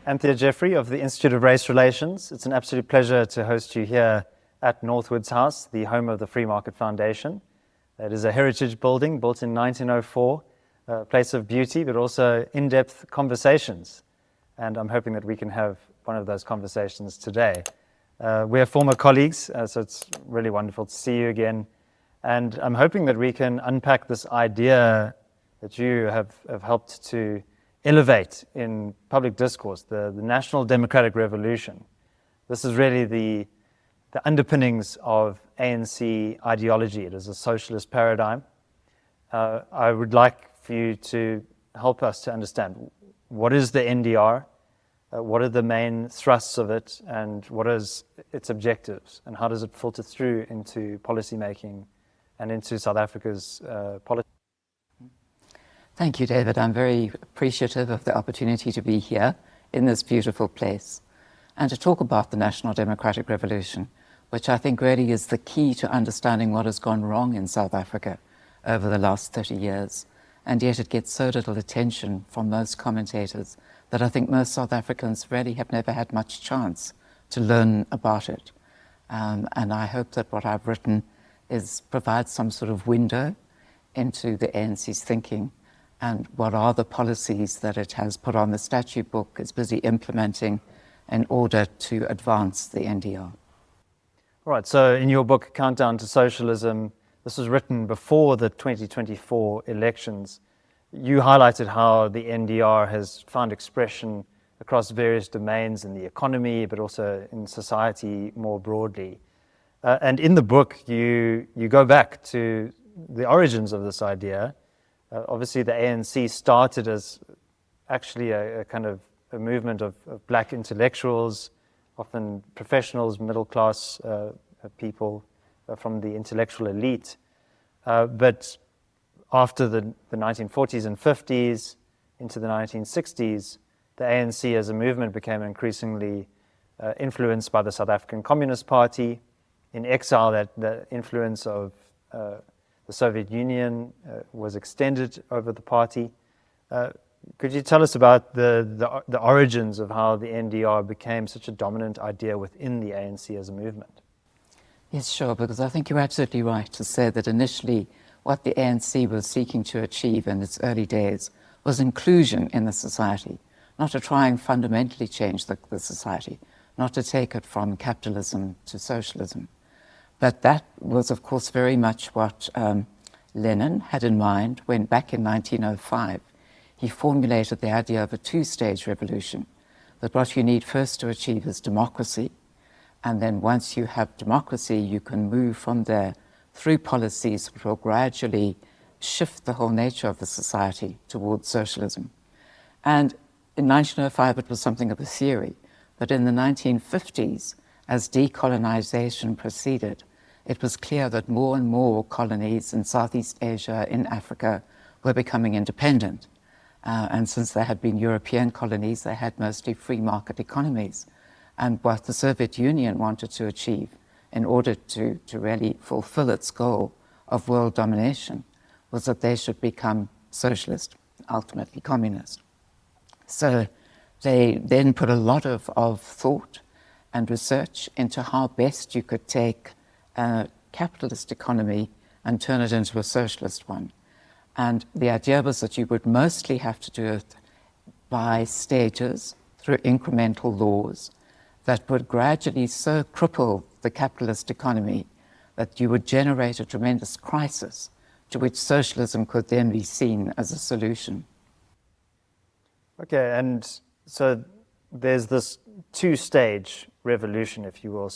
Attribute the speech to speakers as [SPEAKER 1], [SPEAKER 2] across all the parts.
[SPEAKER 1] Anthea Jeffery of the Institute of Race Relations. It's an absolute pleasure to host you here at Northwood's House, the home of the Free Market Foundation. It is a heritage building built in 1904, a place of beauty, but also in-depth conversations. And I'm hoping that we can have one of those conversations today. We're former colleagues, so it's really wonderful to see you again. And I'm hoping that we can unpack this idea that you have helped to elevate in public discourse, the national democratic revolution. This is really the underpinnings of ANC ideology. It is a socialist paradigm. I would like for you to help us to understand what is the NDR, what are the main thrusts of it, and what is its objectives, and how does it filter through into policy making and into South Africa's politics.
[SPEAKER 2] Thank you, David. I'm very appreciative of the opportunity to be here in this beautiful place and to talk about the National Democratic Revolution, which I think really is the key to understanding what has gone wrong in South Africa over the last 30 years. And yet it gets so little attention from most commentators that I think most South Africans really have never had much chance to learn about it. And I hope that what I've written provides some sort of window into the ANC's thinking and what are the policies that it has put on the statute book, is busy implementing in order to advance the NDR.
[SPEAKER 1] All right, so in your book, Countdown to Socialism, this was written before the 2024 elections. You highlighted how the NDR has found expression across various domains in the economy, but also in society more broadly. And in the book, you go back to the origins of this idea. Obviously, the ANC started as actually a kind of a movement of black intellectuals, often professionals, middle-class people from the intellectual elite. But after the 1940s and 50s, into the 1960s, the ANC as a movement became increasingly influenced by the South African Communist Party. In exile, the influence of the Soviet Union was extended over the party. Could you tell us about the origins of how the NDR became such a dominant idea within the ANC as a movement?
[SPEAKER 2] Yes, sure, because I think you're absolutely right to say that initially what the ANC was seeking to achieve in its early days was inclusion in the society, not to try and fundamentally change the society, not to take it from capitalism to socialism. But that was, of course, very much what Lenin had in mind when, back in 1905, he formulated the idea of a two-stage revolution, that what you need first to achieve is democracy, and then once you have democracy, you can move from there through policies which will gradually shift the whole nature of the society towards socialism. And in 1905, it was something of a theory, but in the 1950s, as decolonization proceeded, it was clear that more and more colonies in Southeast Asia, in Africa, were becoming independent. And since there had been European colonies, they had mostly free market economies. And what the Soviet Union wanted to achieve in order to really fulfill its goal of world domination was that they should become socialist, ultimately communist. So they then put a lot of thought and research into how best you could take a capitalist economy and turn it into a socialist one. And the idea was that you would mostly have to do it by stages through incremental laws that would gradually so cripple the capitalist economy that you would generate a tremendous crisis to which socialism could then be seen as a solution.
[SPEAKER 1] Okay, and so there's this two-stage revolution, if you will,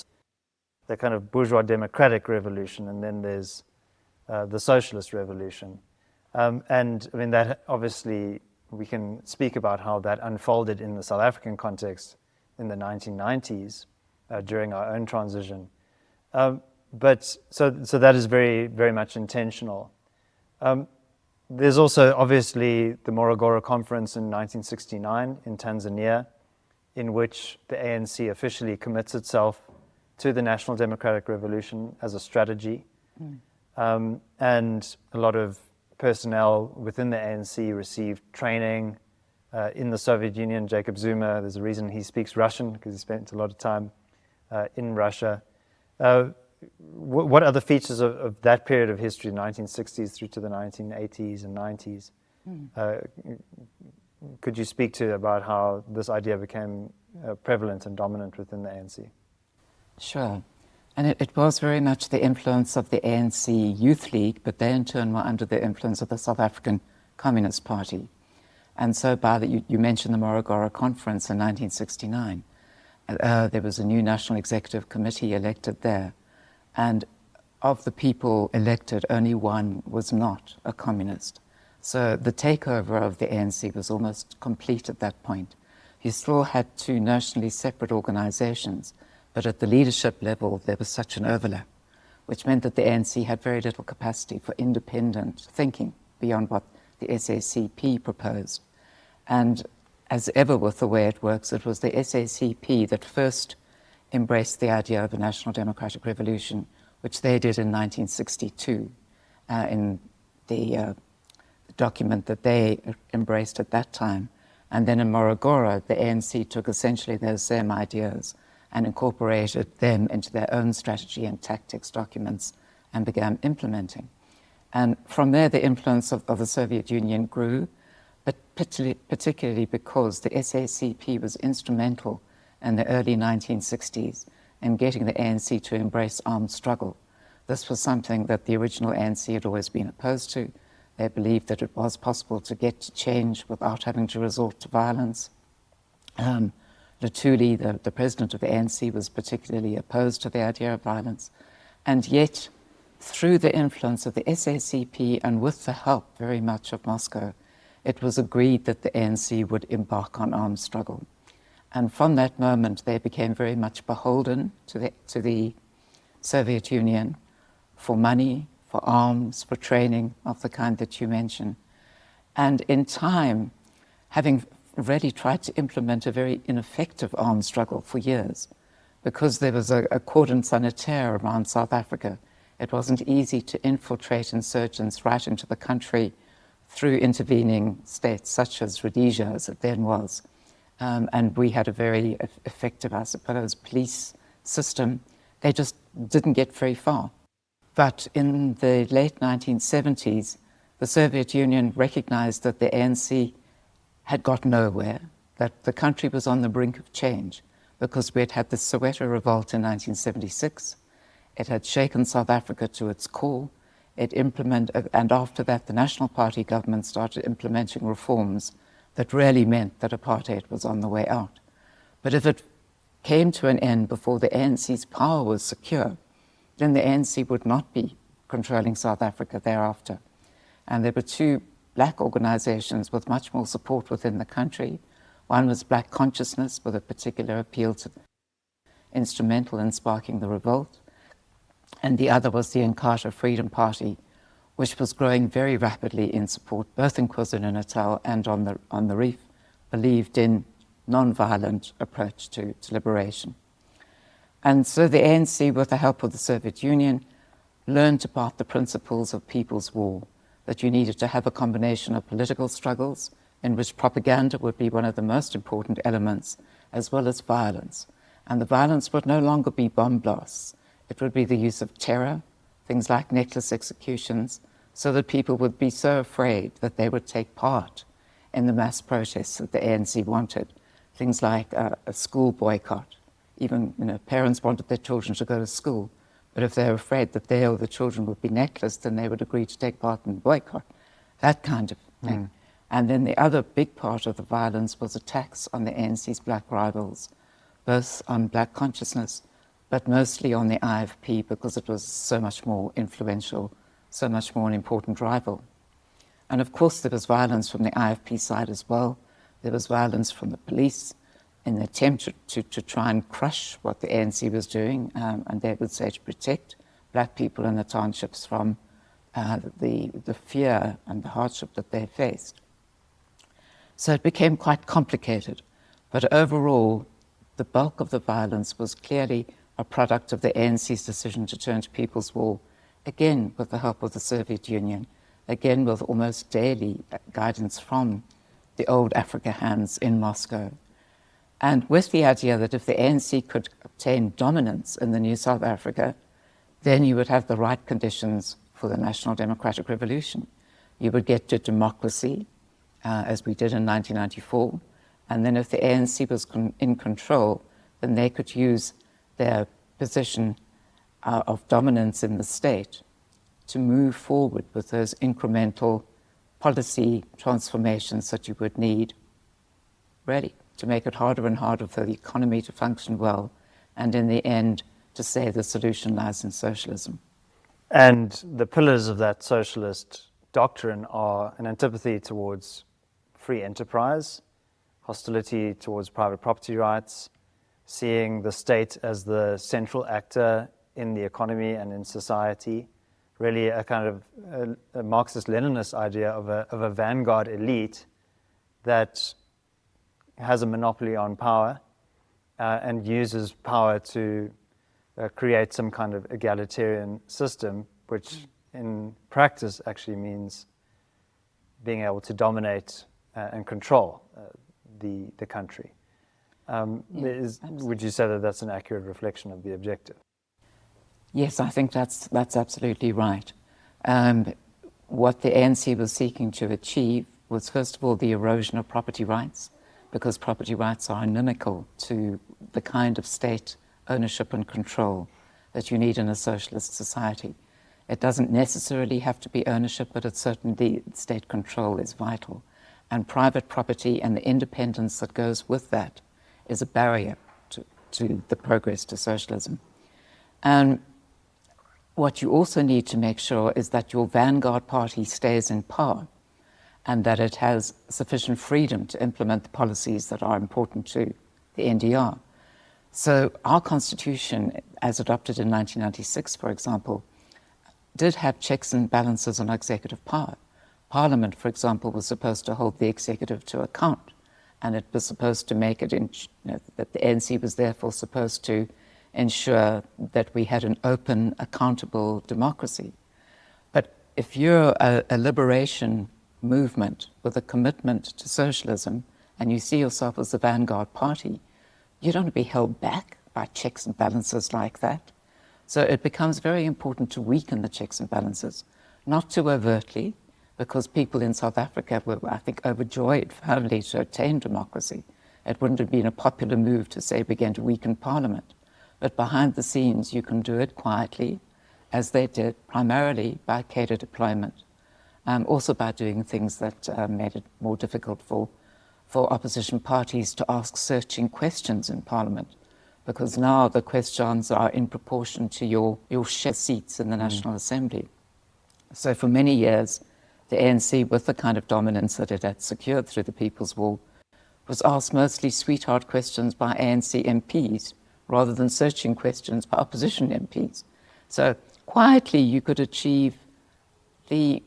[SPEAKER 1] the kind of bourgeois democratic revolution, and then there's the socialist revolution. And I mean, that obviously we can speak about how that unfolded in the South African context in the 1990s during our own transition. But so that is very, very much intentional. There's also obviously the Morogoro Conference in 1969 in Tanzania, in which the ANC officially commits itself to the National Democratic Revolution as a strategy. And a lot of personnel within the ANC received training in the Soviet Union. Jacob Zuma, there's a reason he speaks Russian, because he spent a lot of time in Russia. What are the features of that period of history, 1960s through to the 1980s and 90s? Could you speak to about how this idea became prevalent and dominant within the ANC?
[SPEAKER 2] Sure. And it was very much the influence of the ANC Youth League, but they in turn were under the influence of the South African Communist Party. And so you mentioned the Morogoro Conference in 1969. There was a new National Executive Committee elected there. And of the people elected, only one was not a communist. So the takeover of the ANC was almost complete at that point. You still had two nationally separate organizations, but at the leadership level, there was such an overlap, which meant that the ANC had very little capacity for independent thinking beyond what the SACP proposed. And as ever with the way it works, it was the SACP that first embraced the idea of a national democratic revolution, which they did in 1962 in the document that they embraced at that time. And then in Morogoro, the ANC took essentially those same ideas and incorporated them into their own strategy and tactics documents and began implementing. And from there, the influence of the Soviet Union grew, but particularly because the SACP was instrumental in the early 1960s in getting the ANC to embrace armed struggle. This was something that the original ANC had always been opposed to. They believed that it was possible to get to change without having to resort to violence. Luthuli, the president of the ANC, was particularly opposed to the idea of violence. And yet, through the influence of the SACP and with the help very much of Moscow, it was agreed that the ANC would embark on armed struggle. And from that moment, they became very much beholden to the Soviet Union for money, for arms, for training of the kind that you mentioned. And in time, having really tried to implement a very ineffective armed struggle for years, because there was a cordon sanitaire around South Africa, it wasn't easy to infiltrate insurgents right into the country through intervening states such as Rhodesia, as it then was. And we had a very effective, I suppose, police system. They just didn't get very far. But in the late 1970s, the Soviet Union recognized that the ANC had got nowhere, that the country was on the brink of change, because we had had the Soweto revolt in 1976. It had shaken South Africa to its core. And after that, the National Party government started implementing reforms that really meant that apartheid was on the way out. But if it came to an end before the ANC's power was secure, then the ANC would not be controlling South Africa thereafter. And there were two black organizations with much more support within the country. One was Black Consciousness, with a particular appeal to instrumental in sparking the revolt. And the other was the Inkatha Freedom Party, which was growing very rapidly in support, both in KwaZulu-Natal and on the Reef, believed in non-violent approach to liberation. And so the ANC, with the help of the Soviet Union, learned about the principles of people's war, that you needed to have a combination of political struggles, in which propaganda would be one of the most important elements, as well as violence. And the violence would no longer be bomb blasts. It would be the use of terror, things like necklace executions, so that people would be so afraid that they would take part in the mass protests that the ANC wanted. Things like a school boycott. Even, parents wanted their children to go to school, but if they were afraid that they or the children would be necklaced, then they would agree to take part in the boycott. That kind of thing. And then the other big part of the violence was attacks on the ANC's black rivals, both on Black Consciousness, but mostly on the IFP, because it was so much more influential, so much more an important rival. And of course there was violence from the IFP side as well. There was violence from the police in the attempt to try and crush what the ANC was doing, and they would say to protect black people in the townships from the fear and the hardship that they faced. So it became quite complicated, but overall the bulk of the violence was clearly a product of the ANC's decision to turn to people's war, again with the help of the Soviet Union, again with almost daily guidance from the old Africa hands in Moscow. And with the idea that if the ANC could obtain dominance in the new South Africa, then you would have the right conditions for the National Democratic Revolution. You would get to democracy, as we did in 1994, and then if the ANC was in control, then they could use their position of dominance in the state to move forward with those incremental policy transformations that you would need, really, to make it harder and harder for the economy to function well, and in the end, to say the solution lies in socialism.
[SPEAKER 1] And the pillars of that socialist doctrine are an antipathy towards free enterprise, hostility towards private property rights, seeing the state as the central actor in the economy and in society, really a kind of a Marxist-Leninist idea of a vanguard elite that has a monopoly on power and uses power to create some kind of egalitarian system, which in practice actually means being able to dominate and control the country. Would you say that that's an accurate reflection of the objective?
[SPEAKER 2] Yes, I think that's absolutely right. What the ANC was seeking to achieve was, first of all, the erosion of property rights, because property rights are inimical to the kind of state ownership and control that you need in a socialist society. It doesn't necessarily have to be ownership, but it's certainly state control is vital. And private property and the independence that goes with that is a barrier to the progress to socialism. And what you also need to make sure is that your vanguard party stays in power and that it has sufficient freedom to implement the policies that are important to the NDR. So our constitution, as adopted in 1996, for example, did have checks and balances on executive power. Parliament, for example, was supposed to hold the executive to account, and it was supposed to make it, that the ANC was therefore supposed to ensure that we had an open, accountable democracy. But if you're a liberation movement with a commitment to socialism, and you see yourself as the vanguard party, you don't want to be held back by checks and balances like that. So it becomes very important to weaken the checks and balances, not too overtly, because people in South Africa were, I think, overjoyed finally to attain democracy. It wouldn't have been a popular move to say we're going to weaken Parliament. But behind the scenes, you can do it quietly, as they did, primarily by cadre deployment, also by doing things that made it more difficult for opposition parties to ask searching questions in Parliament, because now the questions are in proportion to your share seats in the National Assembly. So for many years, the ANC, with the kind of dominance that it had secured through the People's War, was asked mostly sweetheart questions by ANC MPs rather than searching questions by opposition MPs. So quietly you could achieve really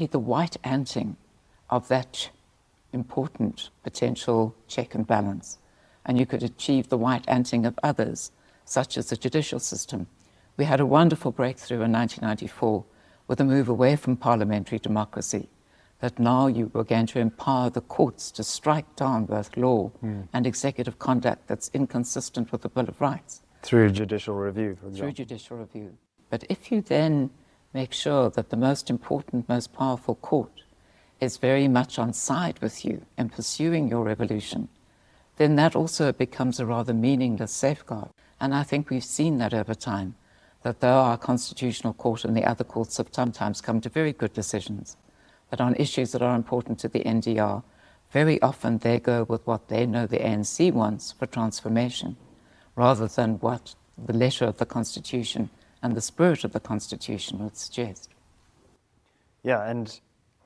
[SPEAKER 2] the white anting of that important potential check and balance. And you could achieve the white anting of others, such as the judicial system. We had a wonderful breakthrough in 1994 with a move away from parliamentary democracy, that now you were going to empower the courts to strike down both law and executive conduct that's inconsistent with the Bill of Rights.
[SPEAKER 1] Through judicial review, for example.
[SPEAKER 2] Through judicial review. But if you then make sure that the most important, most powerful court is very much on side with you in pursuing your revolution, then that also becomes a rather meaningless safeguard. And I think we've seen that over time, that though our constitutional court and the other courts have sometimes come to very good decisions, that on issues that are important to the NDR, very often they go with what they know the ANC wants for transformation, rather than what the letter of the Constitution and the spirit of the Constitution would suggest.
[SPEAKER 1] Yeah, and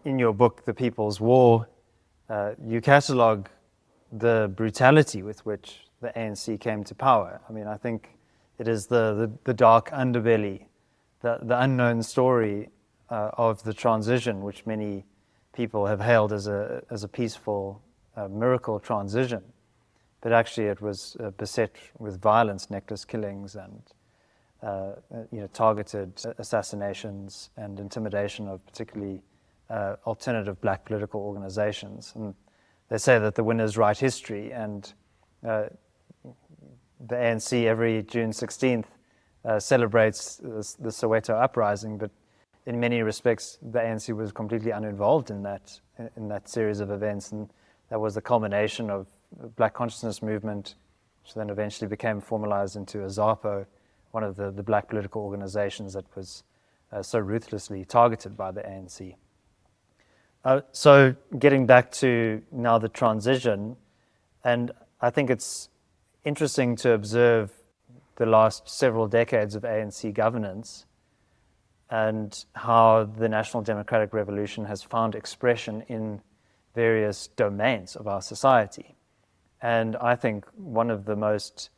[SPEAKER 1] in your book, The People's War, you catalogue the brutality with which the ANC came to power. I mean, I think it is the dark underbelly, the unknown story of the transition, which many people have hailed as a peaceful miracle transition. But actually it was beset with violence, necklace killings, and targeted assassinations and intimidation of particularly alternative black political organizations. And they say that the winners write history, and the ANC every June 16th celebrates the Soweto uprising, but in many respects, the ANC was completely uninvolved in that series of events, and that was the culmination of the Black Consciousness movement, which then eventually became formalized into AZAPO, one of the black political organizations that was so ruthlessly targeted by the ANC. So getting back to now the transition, and I think it's interesting to observe the last several decades of ANC governance and how the National Democratic Revolution has found expression in various domains of our society. And I think one of the most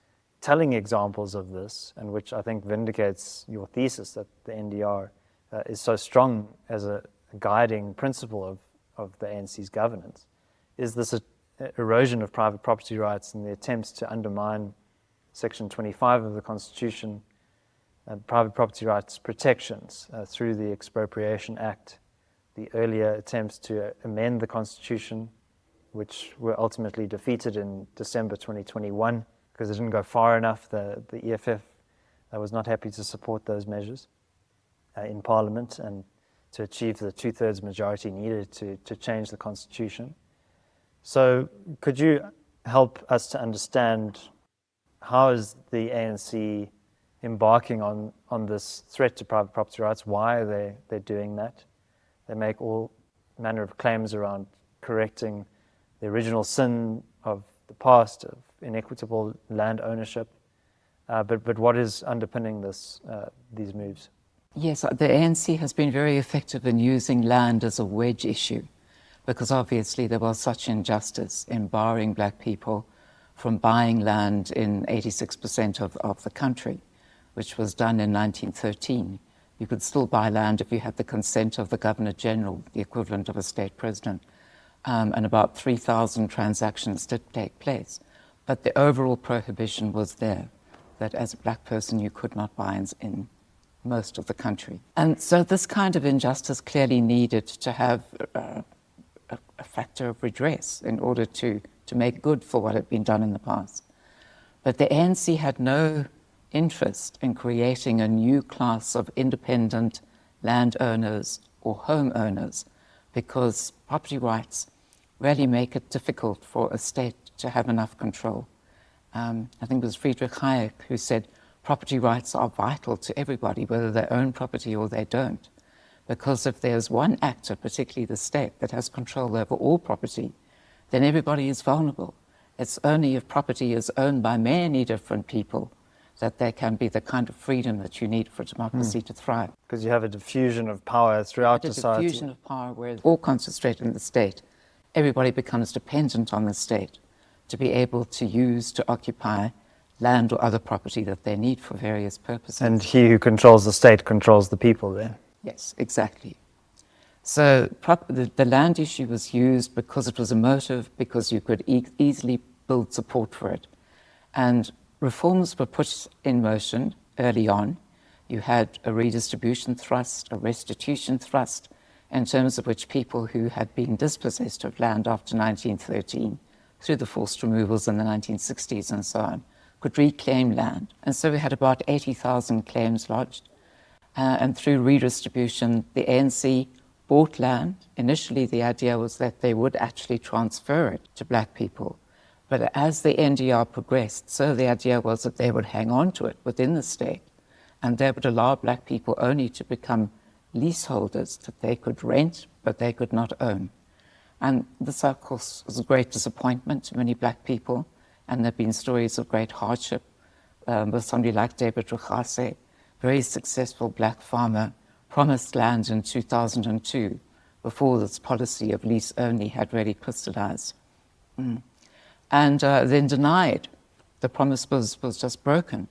[SPEAKER 1] telling examples of this, and which I think vindicates your thesis that the NDR is so strong as a guiding principle of the ANC's governance, is this erosion of private property rights and the attempts to undermine Section 25 of the Constitution and private property rights protections through the Expropriation Act, the earlier attempts to amend the Constitution, which were ultimately defeated in December 2021 because it didn't go far enough. The EFF was not happy to support those measures in Parliament and to achieve the 2/3 majority needed to change the Constitution. So could you help us to understand how is the ANC embarking on this threat to private property rights? Why are they doing that? They make all manner of claims around correcting the original sin of the past, of inequitable land ownership. But what is underpinning these moves?
[SPEAKER 2] Yes, the ANC has been very effective in using land as a wedge issue, because obviously there was such injustice in barring black people from buying land in 86% of the country, which was done in 1913. You could still buy land if you had the consent of the Governor-General, the equivalent of a state president, and about 3,000 transactions did take place. But the overall prohibition was there, that as a black person you could not buy in most of the country. And so this kind of injustice clearly needed to have a factor of redress in order to make good for what had been done in the past. But the ANC had no interest in creating a new class of independent landowners or homeowners, because property rights really make it difficult for a state to have enough control. I think it was Friedrich Hayek who said property rights are vital to everybody, whether they own property or they don't. Because if there's one actor, particularly the state, that has control over all property, then everybody is vulnerable. It's only if property is owned by many different people that there can be the kind of freedom that you need for democracy to thrive.
[SPEAKER 1] Because you have a diffusion of power throughout society.
[SPEAKER 2] A diffusion of power where it's all concentrated in the state. Everybody becomes dependent on the state to be able to use, to occupy land or other property that they need for various purposes.
[SPEAKER 1] And he who controls the state controls the people then.
[SPEAKER 2] Yes, exactly. So the land issue was used because it was emotive, because you could easily build support for it. And reforms were put in motion early on. You had a redistribution thrust, a restitution thrust, in terms of which people who had been dispossessed of land after 1913, through the forced removals in the 1960s and so on, could reclaim land. And so we had about 80,000 claims lodged. And through redistribution, the ANC bought land. Initially, the idea was that they would actually transfer it to black people. But as the NDR progressed, so the idea was that they would hang on to it within the state, and they would allow black people only to become leaseholders that they could rent, but they could not own. And this, of course, was a great disappointment to many black people, and there have been stories of great hardship with somebody like David Ansara, very successful black farmer, promised land in 2002 before this policy of lease only had really crystallized. And then denied. The promise was just broken.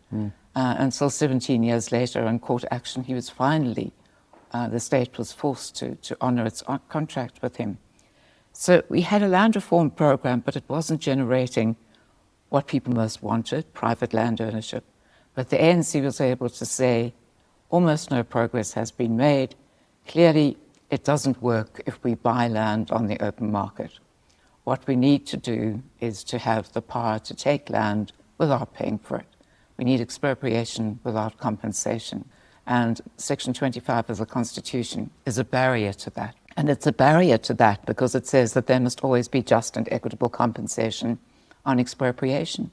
[SPEAKER 2] Until 17 years later, in court action, he was finally, the state was forced to honor its contract with him. So we had a land reform program, but it wasn't generating what people most wanted, private land ownership. But the ANC was able to say, almost no progress has been made. Clearly, it doesn't work if we buy land on the open market. What we need to do is to have the power to take land without paying for it. We need expropriation without compensation. And Section 25 of the Constitution is a barrier to that. And it's a barrier to that because it says that there must always be just and equitable compensation on expropriation.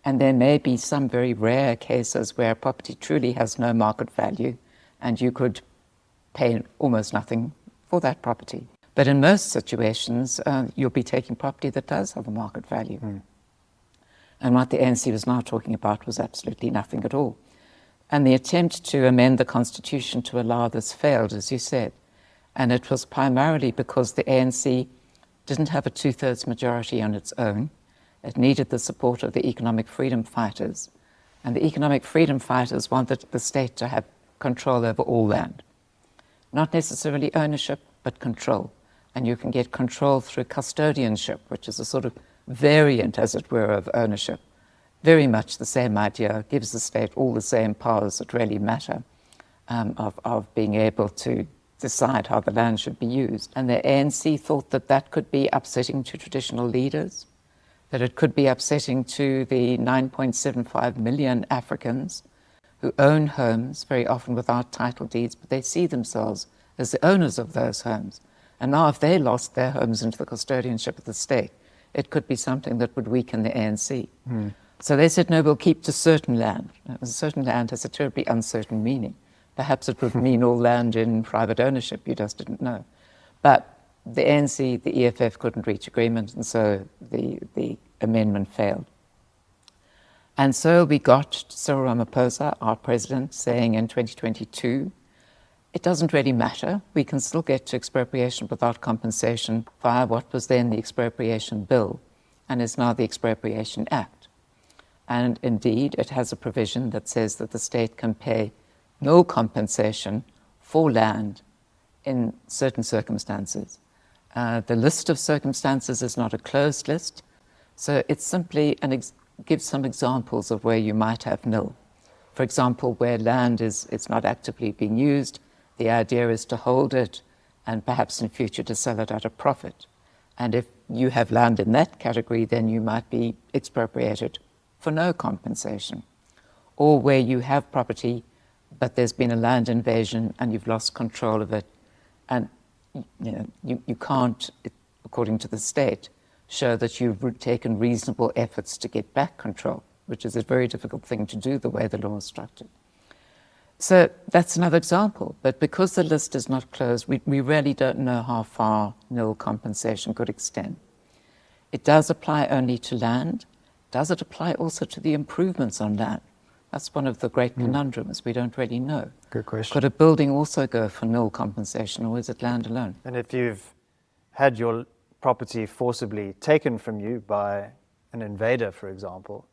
[SPEAKER 2] And there may be some very rare cases where property truly has no market value and you could pay almost nothing for that property. But in most situations, you'll be taking property that does have a market value. Mm. And what the ANC was now talking about was absolutely nothing at all. And the attempt to amend the Constitution to allow this failed, as you said. And it was primarily because the ANC didn't have a two-thirds majority on its own. It needed the support of the economic freedom fighters. And the economic freedom fighters wanted the state to have control over all land. Not necessarily ownership, but control. And you can get control through custodianship, which is a sort of variant, as it were, of ownership. Very much the same idea, gives the state all the same powers that really matter, of being able to decide how the land should be used. And the ANC thought that that could be upsetting to traditional leaders, that it could be upsetting to the 9.75 million Africans who own homes, very often without title deeds, but they see themselves as the owners of those homes. And now if they lost their homes into the custodianship of the state, it could be something that would weaken the ANC. Mm. So they said, no, we'll keep to certain land. Certain land has a terribly uncertain meaning. Perhaps it would mean all land in private ownership, you just didn't know. But the ANC, the EFF couldn't reach agreement, and so the amendment failed. And so we got Cyril Ramaphosa, our president, saying in 2022, it doesn't really matter. We can still get to expropriation without compensation via what was then the Expropriation Bill and is now the Expropriation Act. And indeed, it has a provision that says that the state can pay no compensation for land in certain circumstances. The list of circumstances is not a closed list, so it's simply gives some examples of where you might have nil. For example, where land it's not actively being used, the idea is to hold it and perhaps in future to sell it at a profit. And if you have land in that category, then you might be expropriated for no compensation. Or where you have property, but there's been a land invasion and you've lost control of it, and you can't, according to the state, show that you've taken reasonable efforts to get back control, which is a very difficult thing to do the way the law is structured. So that's another example. But because the list is not closed, we really don't know how far nil compensation could extend. It does apply only to land. Does it apply also to the improvements on land? That's one of the great conundrums. We don't really know.
[SPEAKER 1] Good question.
[SPEAKER 2] Could a building also go for nil compensation, or is it land alone?
[SPEAKER 1] And if you've had your property forcibly taken from you by an invader, for example,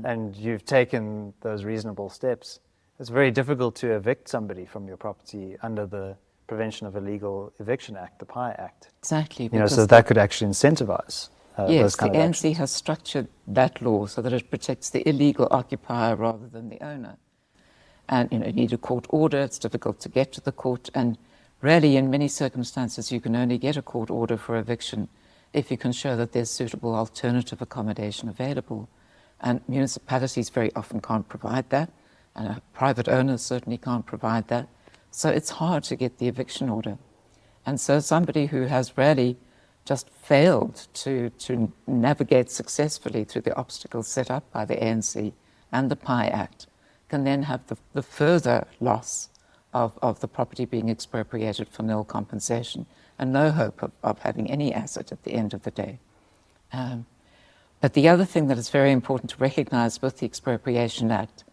[SPEAKER 1] and you've taken those reasonable steps, it's very difficult to evict somebody from your property under the Prevention of Illegal Eviction Act, the PI Act.
[SPEAKER 2] Exactly.
[SPEAKER 1] So that could actually incentivize those kind of actions.
[SPEAKER 2] Yes, the ANC has structured that law so that it protects the illegal occupier rather than the owner. And you need a court order, it's difficult to get to the court, and really in many circumstances you can only get a court order for eviction if you can show that there's suitable alternative accommodation available. And municipalities very often can't provide that, and private owners certainly can't provide that. So it's hard to get the eviction order. And so somebody who has really just failed to navigate successfully through the obstacles set up by the ANC and the PI Act can then have the further loss of the property being expropriated for nil compensation and no hope of having any asset at the end of the day. But the other thing that is very important to recognize with the Expropriation Act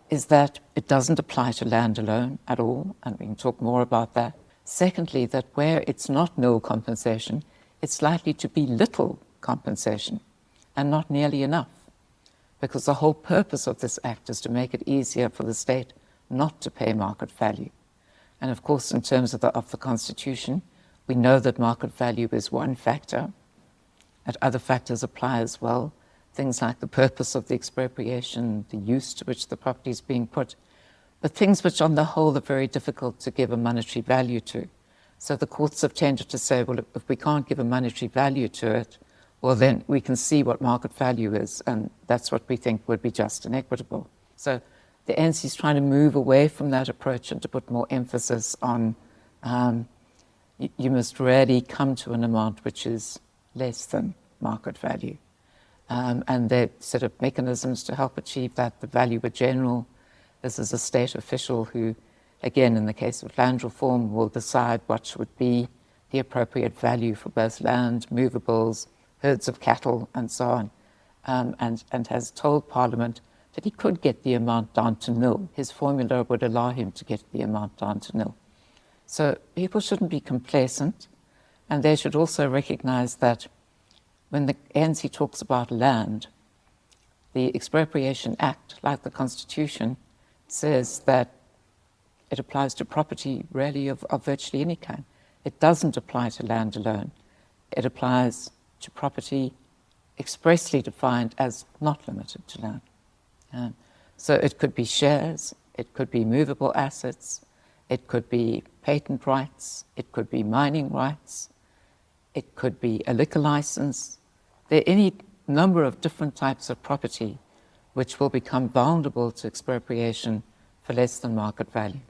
[SPEAKER 2] is that it doesn't apply to land alone at all, and we can talk more about that. Secondly, that where it's not nil compensation, it's likely to be little compensation and not nearly enough, because the whole purpose of this act is to make it easier for the state not to pay market value. And of course, in terms of the Constitution, we know that market value is one factor, and other factors apply as well. Things like the purpose of the expropriation, the use to which the property is being put, but things which on the whole are very difficult to give a monetary value to. So the courts have tended to say, well, if we can't give a monetary value to it, well, then we can see what market value is, and that's what we think would be just and equitable. So the ANC is trying to move away from that approach and to put more emphasis on you must really come to an amount which is less than market value. And there are sort of mechanisms to help achieve that. The valuer general, this is a state official who, again, in the case of land reform, will decide what would be the appropriate value for both land, movables, herds of cattle, and so on, and has told Parliament that he could get the amount down to nil. His formula would allow him to get the amount down to nil. So people shouldn't be complacent, and they should also recognize that when the ANC talks about land, the Expropriation Act, like the Constitution, says that it applies to property really of virtually any kind. It doesn't apply to land alone. It applies to property expressly defined as not limited to land. So it could be shares, it could be movable assets, it could be patent rights, it could be mining rights, it could be a liquor license. There are any number of different types of property which will become vulnerable to expropriation for less than market value.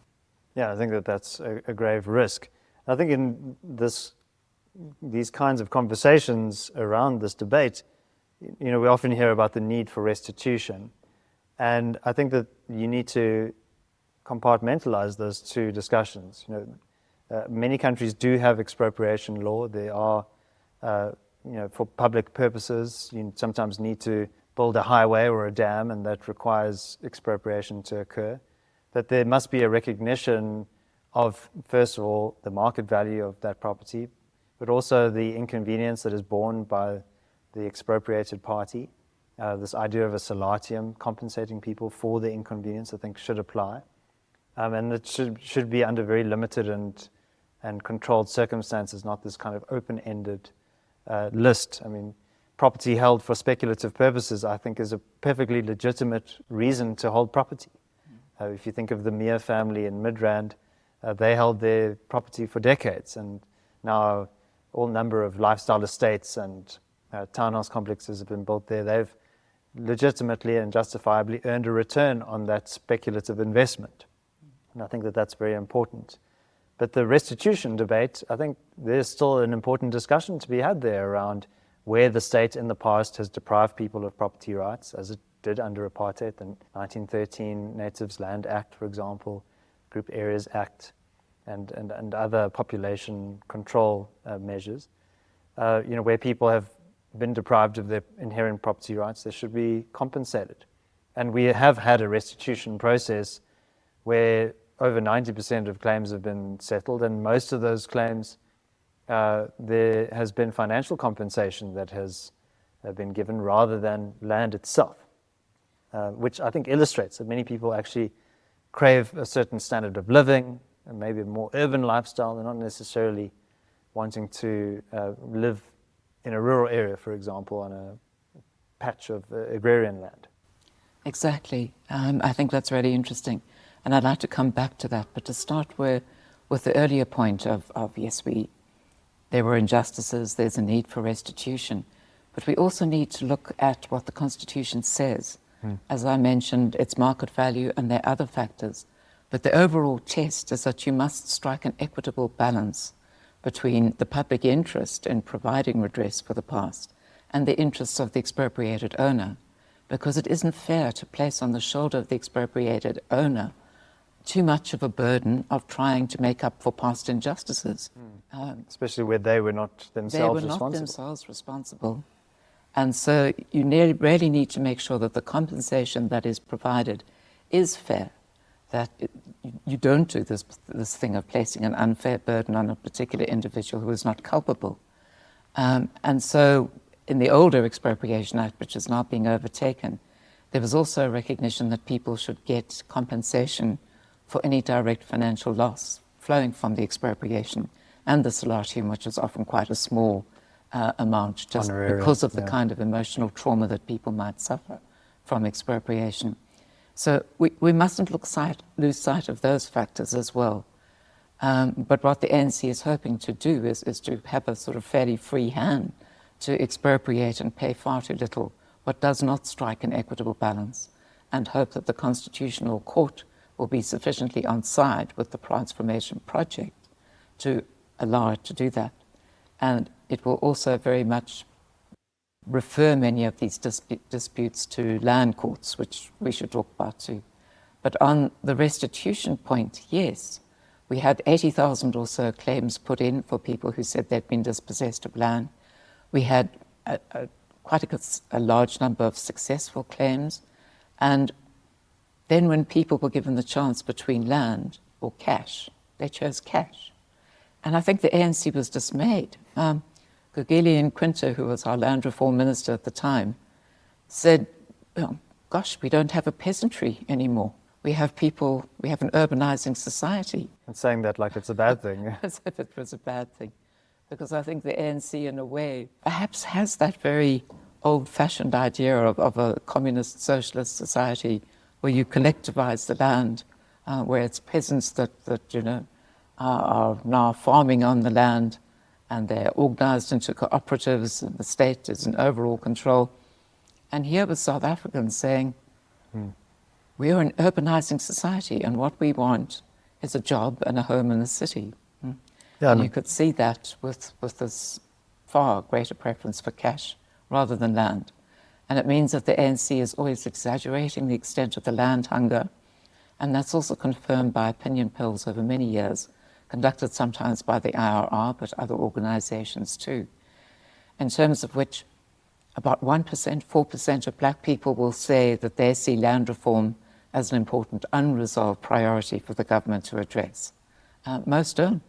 [SPEAKER 1] Yeah, I think that that's a grave risk. I think in these kinds of conversations around this debate, we often hear about the need for restitution. And I think that you need to compartmentalize those two discussions. Many countries do have expropriation law. There are, for public purposes, you sometimes need to build a highway or a dam, and that requires expropriation to occur. That there must be a recognition of, first of all, the market value of that property, but also the inconvenience that is borne by the expropriated party. This idea of a salatium, compensating people for the inconvenience, I think should apply. And it should be under very limited and controlled circumstances, not this kind of open-ended list. I mean, property held for speculative purposes, I think, is a perfectly legitimate reason to hold property. If you think of the Meir family in Midrand, they held their property for decades, and now all number of lifestyle estates and townhouse complexes have been built there. They've legitimately and justifiably earned a return on that speculative investment. And I think that that's very important. But the restitution debate, I think there's still an important discussion to be had there around where the state in the past has deprived people of property rights, as it did under apartheid, the 1913 Natives Land Act, for example, Group Areas Act, and other population control measures. Where people have been deprived of their inherent property rights, they should be compensated. And we have had a restitution process where over 90% of claims have been settled, and most of those claims, there has been financial compensation that has been given rather than land itself, which I think illustrates that many people actually crave a certain standard of living and maybe a more urban lifestyle. They're not necessarily wanting to live in a rural area, for example, on a patch of agrarian land.
[SPEAKER 2] Exactly. I think that's really interesting. And I'd like to come back to that, but to start with the earlier point of yes, there were injustices, there's a need for restitution, but we also need to look at what the Constitution says. As I mentioned, it's market value and there are other factors, but the overall test is that you must strike an equitable balance between the public interest in providing redress for the past and the interests of the expropriated owner, because it isn't fair to place on the shoulder of the expropriated owner too much of a burden of trying to make up for past injustices.
[SPEAKER 1] Especially where they were not themselves responsible.
[SPEAKER 2] They were not themselves responsible. And so you really need to make sure that the compensation that is provided is fair, that you don't do this thing of placing an unfair burden on a particular individual who is not culpable. And so in the older Expropriation Act, which is now being overtaken, there was also a recognition that people should get compensation for any direct financial loss flowing from the expropriation and the salatium, which is often quite a small amount, just because of the kind of emotional trauma that people might suffer from expropriation. So we mustn't lose sight of those factors as well. But what the ANC is hoping to do is to have a sort of fairly free hand to expropriate and pay far too little, what does not strike an equitable balance, and hope that the Constitutional Court will be sufficiently on side with the transformation project to allow it to do that. And it will also very much refer many of these disputes to land courts, which we should talk about too. But on the restitution point, yes, we had 80,000 or so claims put in for people who said they'd been dispossessed of land. We had quite a large number of successful claims. And then when people were given the chance between land or cash, they chose cash. And I think the ANC was dismayed. Gugeli Quinto, who was our land reform minister at the time, said, oh, gosh, we don't have a peasantry anymore. We have an urbanizing society.
[SPEAKER 1] And saying that like it's a bad thing.
[SPEAKER 2] As if it was a bad thing. Because I think the ANC, in a way, perhaps has that very old-fashioned idea of a communist socialist society where you collectivize the land, where it's peasants that are now farming on the land, and they're organized into cooperatives, and the state is in overall control. And here was South Africans saying, we are an urbanizing society, and what we want is a job and a home in the city. Yeah, and you could see that with this far greater preference for cash rather than land. And it means that the ANC is always exaggerating the extent of the land hunger. And that's also confirmed by opinion polls over many years, conducted sometimes by the IRR, but other organizations too, in terms of which about 1%, 4% of black people will say that they see land reform as an important unresolved priority for the government to address. Most don't.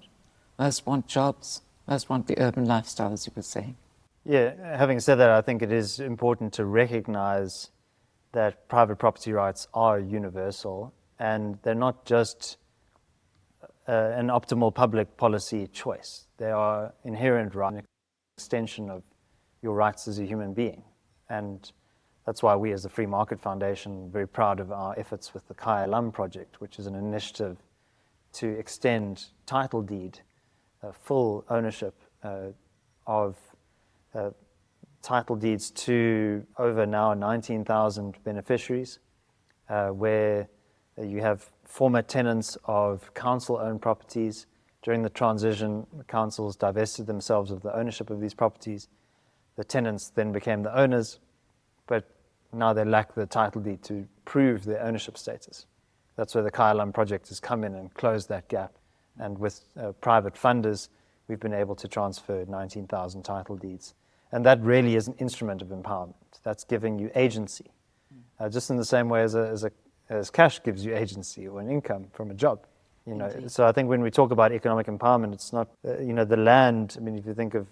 [SPEAKER 2] Most want jobs. Most want the urban lifestyle, as you were saying.
[SPEAKER 1] Yeah, having said that, I think it is important to recognize that private property rights are universal, and they're not just an optimal public policy choice. They are inherent rights, an extension of your rights as a human being. And that's why we as the Free Market Foundation are very proud of our efforts with the Kaya Lum project, which is an initiative to extend title deed, full ownership of title deeds to over now 19,000 beneficiaries, where you have former tenants of council-owned properties. During the transition, the councils divested themselves of the ownership of these properties. The tenants then became the owners, but now they lack the title deed to prove their ownership status. That's where the Kaya Lum project has come in and closed that gap. And with private funders, we've been able to transfer 19,000 title deeds. And that really is an instrument of empowerment. That's giving you agency, just in the same way as cash gives you agency or an income from a job. So I think when we talk about economic empowerment, it's not, the land. I mean, if you think of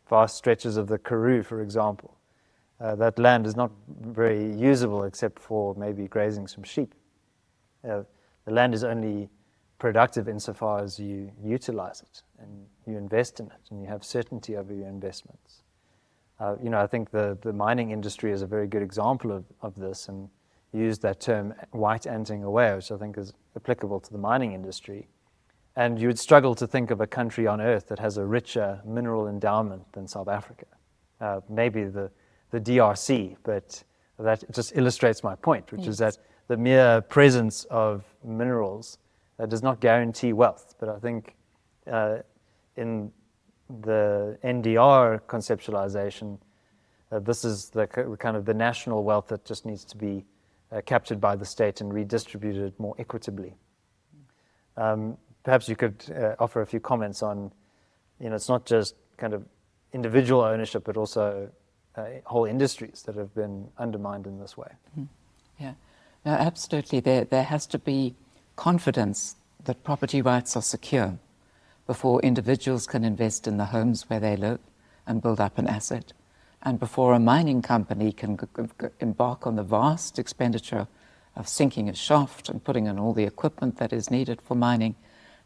[SPEAKER 1] vast stretches of the Karoo, for example, that land is not very usable except for maybe grazing some sheep. The land is only productive insofar as you utilize it and you invest in it and you have certainty over your investments. I think the mining industry is a very good example of this, and use that term white anting away, which I think is applicable to the mining industry. And you would struggle to think of a country on earth that has a richer mineral endowment than South Africa. Maybe the DRC, but that just illustrates my point, which is that the mere presence of minerals does not guarantee wealth. But I think in the NDR conceptualization, this is the kind of the national wealth that just needs to be captured by the state and redistributed more equitably. Perhaps you could offer a few comments on, it's not just kind of individual ownership, but also whole industries that have been undermined in this way.
[SPEAKER 2] Yeah, no, absolutely. There has to be confidence that property rights are secure before individuals can invest in the homes where they live and build up an asset, and before a mining company can embark on the vast expenditure of sinking a shaft and putting in all the equipment that is needed for mining,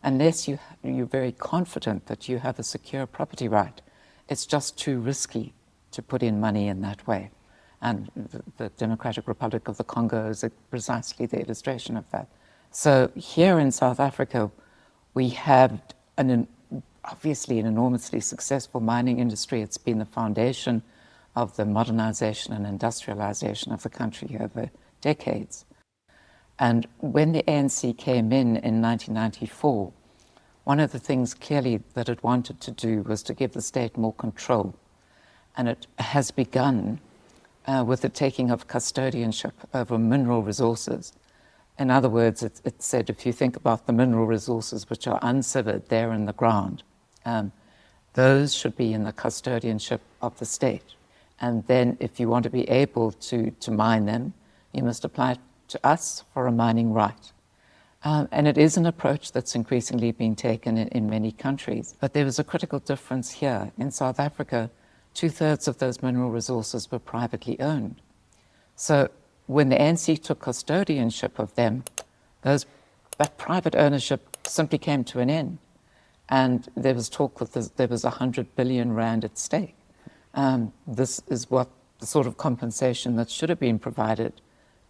[SPEAKER 2] unless you're very confident that you have a secure property right. It's just too risky to put in money in that way. And the Democratic Republic of the Congo is precisely the illustration of that. So here in South Africa, we have obviously an enormously successful mining industry. It's been the foundation of the modernization and industrialization of the country over decades. And when the ANC came in 1994, one of the things clearly that it wanted to do was to give the state more control. And it has begun with the taking of custodianship over mineral resources. In other words, it said, if you think about the mineral resources which are unsevered there in the ground, those should be in the custodianship of the state. And then if you want to be able to mine them, you must apply to us for a mining right. And it is an approach that's increasingly being taken in many countries. But there was a critical difference here. In South Africa, 2/3 of those mineral resources were privately owned. So when the ANC took custodianship of them, that private ownership simply came to an end. And there was talk that there was 100 billion rand at stake. This is what the sort of compensation that should have been provided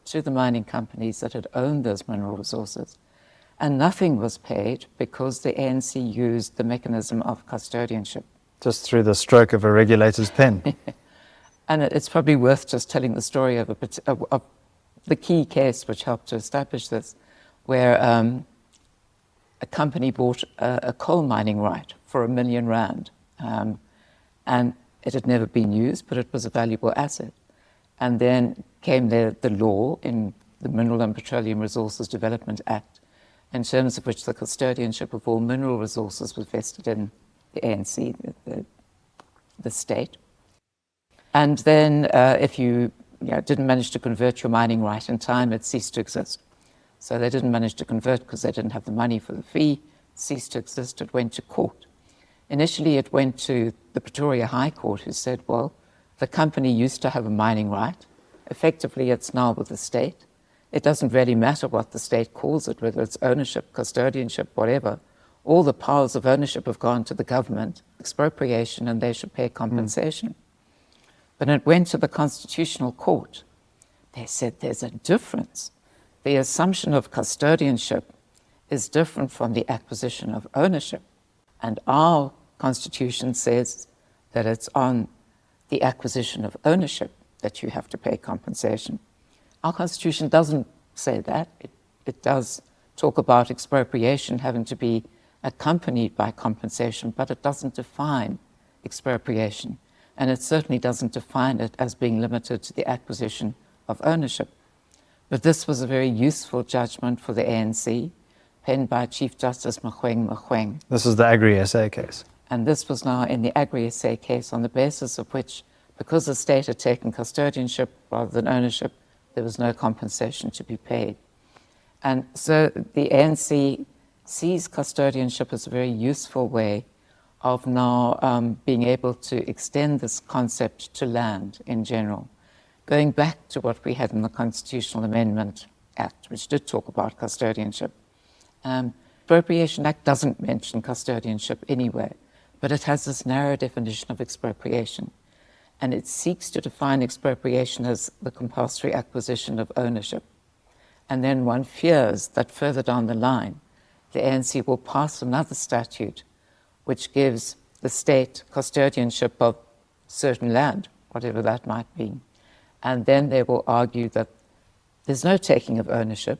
[SPEAKER 2] to the mining companies that had owned those mineral resources. And nothing was paid because the ANC used the mechanism of custodianship.
[SPEAKER 1] Just through the stroke of a regulator's pen.
[SPEAKER 2] And it's probably worth just telling the story of the key case which helped to establish this, where a company bought a coal mining right for R1 million. And it had never been used, but it was a valuable asset. And then came the law in the Mineral and Petroleum Resources Development Act, in terms of which the custodianship of all mineral resources was vested in the ANC, the state. And then if you didn't manage to convert your mining right in time, it ceased to exist. So they didn't manage to convert because they didn't have the money for the fee, ceased to exist, it went to court. Initially, it went to the Pretoria High Court, who said, well, the company used to have a mining right. Effectively, it's now with the state. It doesn't really matter what the state calls it, whether it's ownership, custodianship, whatever. All the powers of ownership have gone to the government, expropriation, and they should pay compensation. But it went to the Constitutional Court. They said there's a difference. The assumption of custodianship is different from the acquisition of ownership. And our Constitution says that it's on the acquisition of ownership that you have to pay compensation. Our Constitution doesn't say that. It does talk about expropriation having to be accompanied by compensation, but it doesn't define expropriation. And it certainly doesn't define it as being limited to the acquisition of ownership. But this was a very useful judgment for the ANC, penned by Chief Justice Mogoeng.
[SPEAKER 1] This is the Agri-SA case.
[SPEAKER 2] And this was now in the Agri-SA case, on the basis of which, because the state had taken custodianship rather than ownership, there was no compensation to be paid. And so the ANC sees custodianship as a very useful way of now being able to extend this concept to land in general. Going back to what we had in the Constitutional Amendment Act, which did talk about custodianship. Expropriation Act doesn't mention custodianship anywhere, but it has this narrow definition of expropriation. And it seeks to define expropriation as the compulsory acquisition of ownership. And then one fears that further down the line, the ANC will pass another statute which gives the state custodianship of certain land, whatever that might be. And then they will argue that there's no taking of ownership,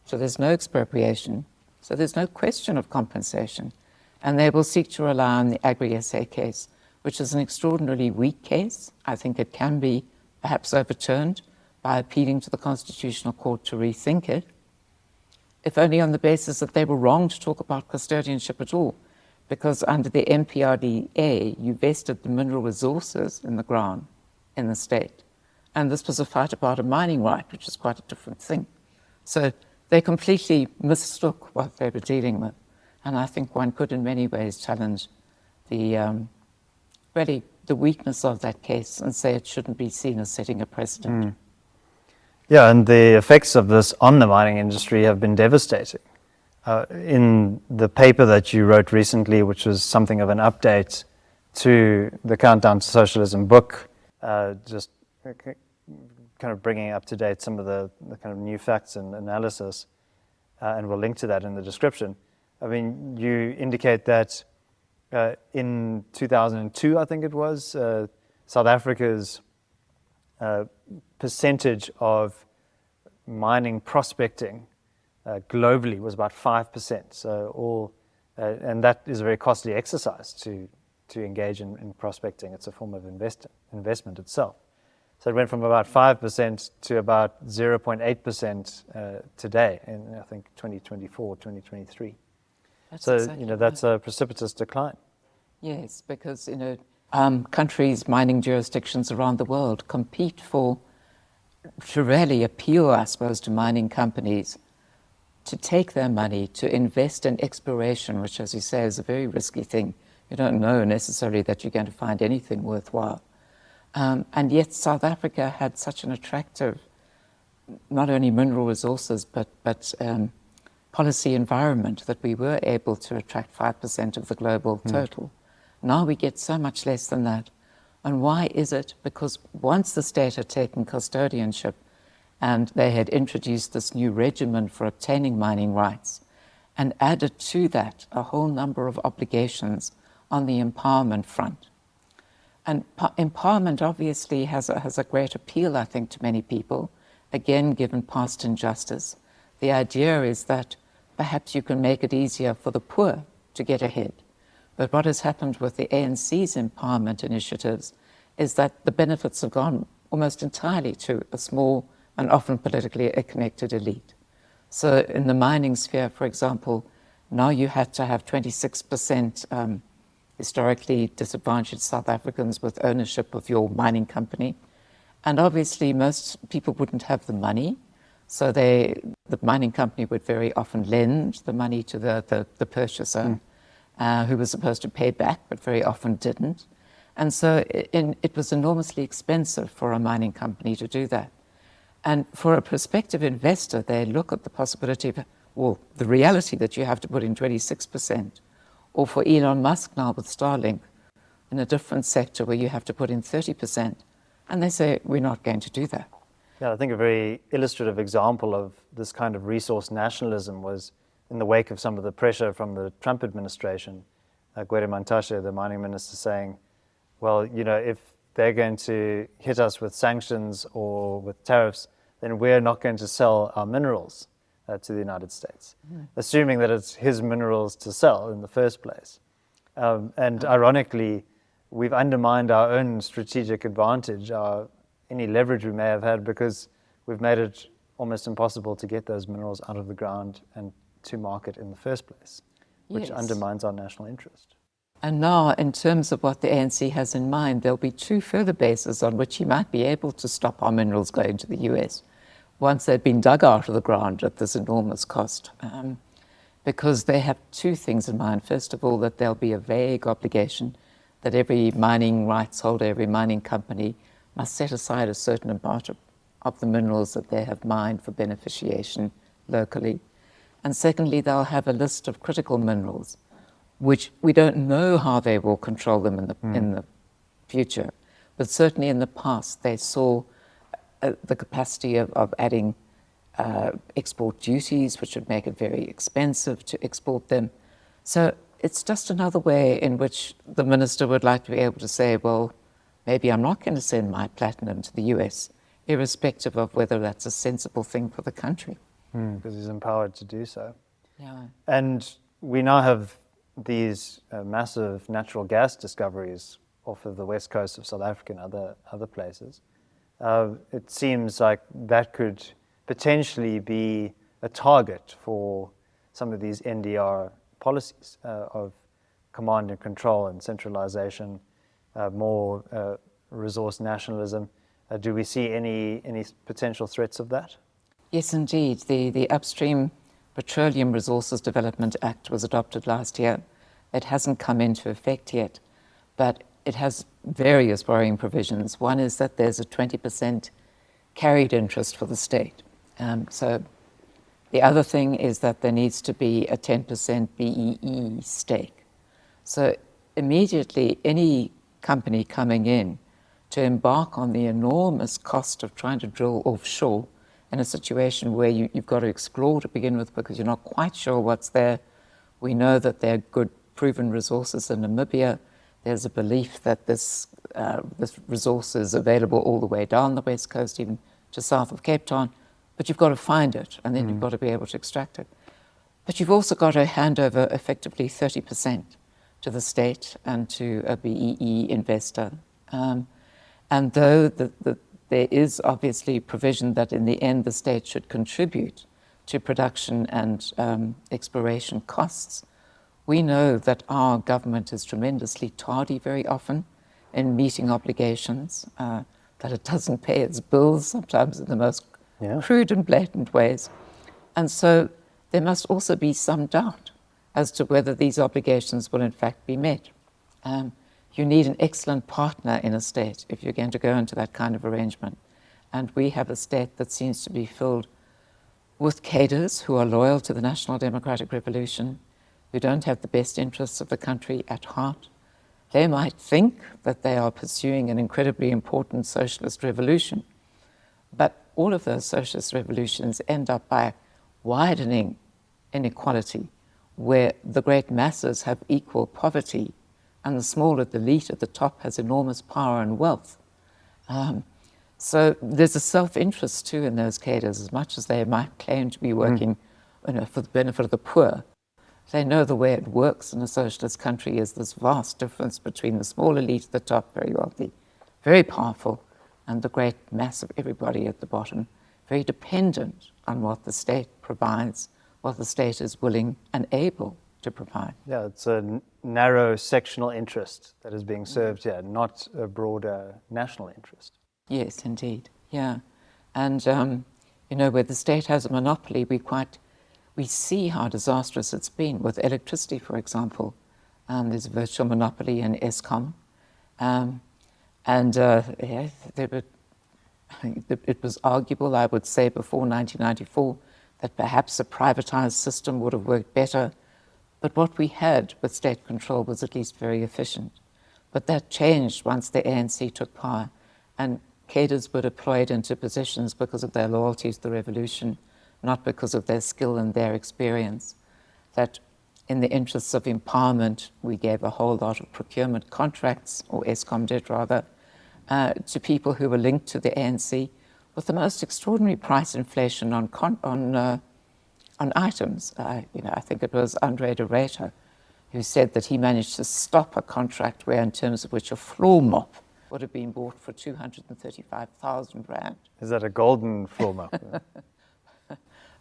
[SPEAKER 2] so there's no expropriation, so there's no question of compensation. And they will seek to rely on the Agri-SA case, which is an extraordinarily weak case. I think it can be perhaps overturned by appealing to the Constitutional Court to rethink it, if only on the basis that they were wrong to talk about custodianship at all, because under the MPRDA, you vested the mineral resources in the ground in the state. And this was a fight about a mining right, which is quite a different thing. So they completely mistook what they were dealing with. And I think one could in many ways challenge the really the weakness of that case and say it shouldn't be seen as setting a precedent.
[SPEAKER 1] Yeah, and the effects of this on the mining industry have been devastating. In the paper that you wrote recently, which was something of an update to the Countdown to Socialism book, just kind of bringing up to date some of the kind of new facts and analysis, and we'll link to that in the description. I mean, you indicate that In 2002, I think it was, South Africa's percentage of mining prospecting globally was about 5%. So and that is a very costly exercise to engage in prospecting. It's a form of investment itself. So it went from about 5% to about 0.8% today in, I think, 2024, 2023. So,
[SPEAKER 2] exactly
[SPEAKER 1] that's a precipitous decline.
[SPEAKER 2] Yes, because, countries, mining jurisdictions around the world compete to really appeal, I suppose, to mining companies to take their money to invest in exploration, which, as you say, is a very risky thing. You don't know necessarily that you're going to find anything worthwhile. And yet South Africa had such an attractive, not only mineral resources, but policy environment that we were able to attract 5% of the global total. Now we get so much less than that. And why is it? Because once the state had taken custodianship and they had introduced this new regimen for obtaining mining rights and added to that a whole number of obligations on the empowerment front. And empowerment obviously has a great appeal, I think, to many people, again, given past injustice. The idea is that perhaps you can make it easier for the poor to get ahead. But what has happened with the ANC's empowerment initiatives is that the benefits have gone almost entirely to a small and often politically connected elite. So in the mining sphere, for example, now you had to have 26% historically disadvantaged South Africans with ownership of your mining company. And obviously most people wouldn't have the money. So the mining company would very often lend the money to the purchaser, who was supposed to pay back, but very often didn't. And so it was enormously expensive for a mining company to do that. And for a prospective investor, they look at the possibility of, well, the reality that you have to put in 26%, or for Elon Musk now with Starlink, in a different sector where you have to put in 30%. And they say, we're not going to do that.
[SPEAKER 1] Yeah, I think a very illustrative example of this kind of resource nationalism was in the wake of some of the pressure from the Trump administration, Gwede Mantashe, the mining minister, saying, well, if they're going to hit us with sanctions or with tariffs, then we're not going to sell our minerals to the United States, assuming that it's his minerals to sell in the first place. And ironically, we've undermined our own strategic advantage, any leverage we may have had, because we've made it almost impossible to get those minerals out of the ground and to market in the first place, which undermines our national interest.
[SPEAKER 2] And now, in terms of what the ANC has in mind, there'll be two further bases on which he might be able to stop our minerals going to the US once they've been dug out of the ground at this enormous cost. Because they have two things in mind. First of all, that there'll be a vague obligation that every mining rights holder, every mining company must set aside a certain amount of the minerals that they have mined for beneficiation locally. And secondly, they'll have a list of critical minerals, which we don't know how they will control them in the future. But certainly in the past, they saw the capacity of adding export duties, which would make it very expensive to export them. So it's just another way in which the minister would like to be able to say, well, maybe I'm not going to send my platinum to the US, irrespective of whether that's a sensible thing for the country.
[SPEAKER 1] Because he's empowered to do so.
[SPEAKER 2] Yeah.
[SPEAKER 1] And we now have these massive natural gas discoveries off of the west coast of South Africa and other places. It seems like that could potentially be a target for some of these NDR policies of command and control and centralization, more resource nationalism. Do we see any potential threats of that?
[SPEAKER 2] Yes, indeed. The Upstream Petroleum Resources Development Act was adopted last year. It hasn't come into effect yet, but it has various worrying provisions. One is that there's a 20% carried interest for the state. So the other thing is that there needs to be a 10% BEE stake. So immediately any company coming in to embark on the enormous cost of trying to drill offshore in a situation where you've got to explore to begin with because you're not quite sure what's there. We know that there are good proven resources in Namibia. There's a belief that this resource is available all the way down the west coast, even to south of Cape Town. But you've got to find it, and then you've got to be able to extract it. But you've also got to hand over effectively 30% to the state and to a BEE investor. And though there is obviously provision that in the end the state should contribute to production and exploration costs, we know that our government is tremendously tardy very often in meeting obligations, that it doesn't pay its bills, sometimes in the most crude and blatant ways. And so there must also be some doubt as to whether these obligations will in fact be met. You need an excellent partner in a state if you're going to go into that kind of arrangement. And we have a state that seems to be filled with cadres who are loyal to the National Democratic Revolution, who don't have the best interests of the country at heart. They might think that they are pursuing an incredibly important socialist revolution, but all of those socialist revolutions end up by widening inequality, where the great masses have equal poverty and the small elite at the top has enormous power and wealth. So there's a self-interest too in those cadres, as much as they might claim to be working for the benefit of the poor. They know the way it works in a socialist country is this vast difference between the small elite at the top, very wealthy, very powerful, and the great mass of everybody at the bottom, very dependent on what the state provides, what the state is willing and able to provide.
[SPEAKER 1] Yeah, it's a narrow sectional interest that is being served here, not a broader national interest.
[SPEAKER 2] Yes, indeed. Yeah. And, where the state has a monopoly, we see how disastrous it's been with electricity, for example. There's a virtual monopoly in Eskom. It was arguable, I would say, before 1994, that perhaps a privatized system would have worked better. But what we had with state control was at least very efficient. But that changed once the ANC took power, and cadres were deployed into positions because of their loyalty to the revolution, not because of their skill and their experience. That in the interests of empowerment, we gave a whole lot of procurement contracts, or Eskom did rather, to people who were linked to the ANC, with the most extraordinary price inflation on items. I think it was Andre de Ruyter who said that he managed to stop a contract where, in terms of which, a floor mop would have been bought for 235,000 rand.
[SPEAKER 1] Is that a golden floor mop?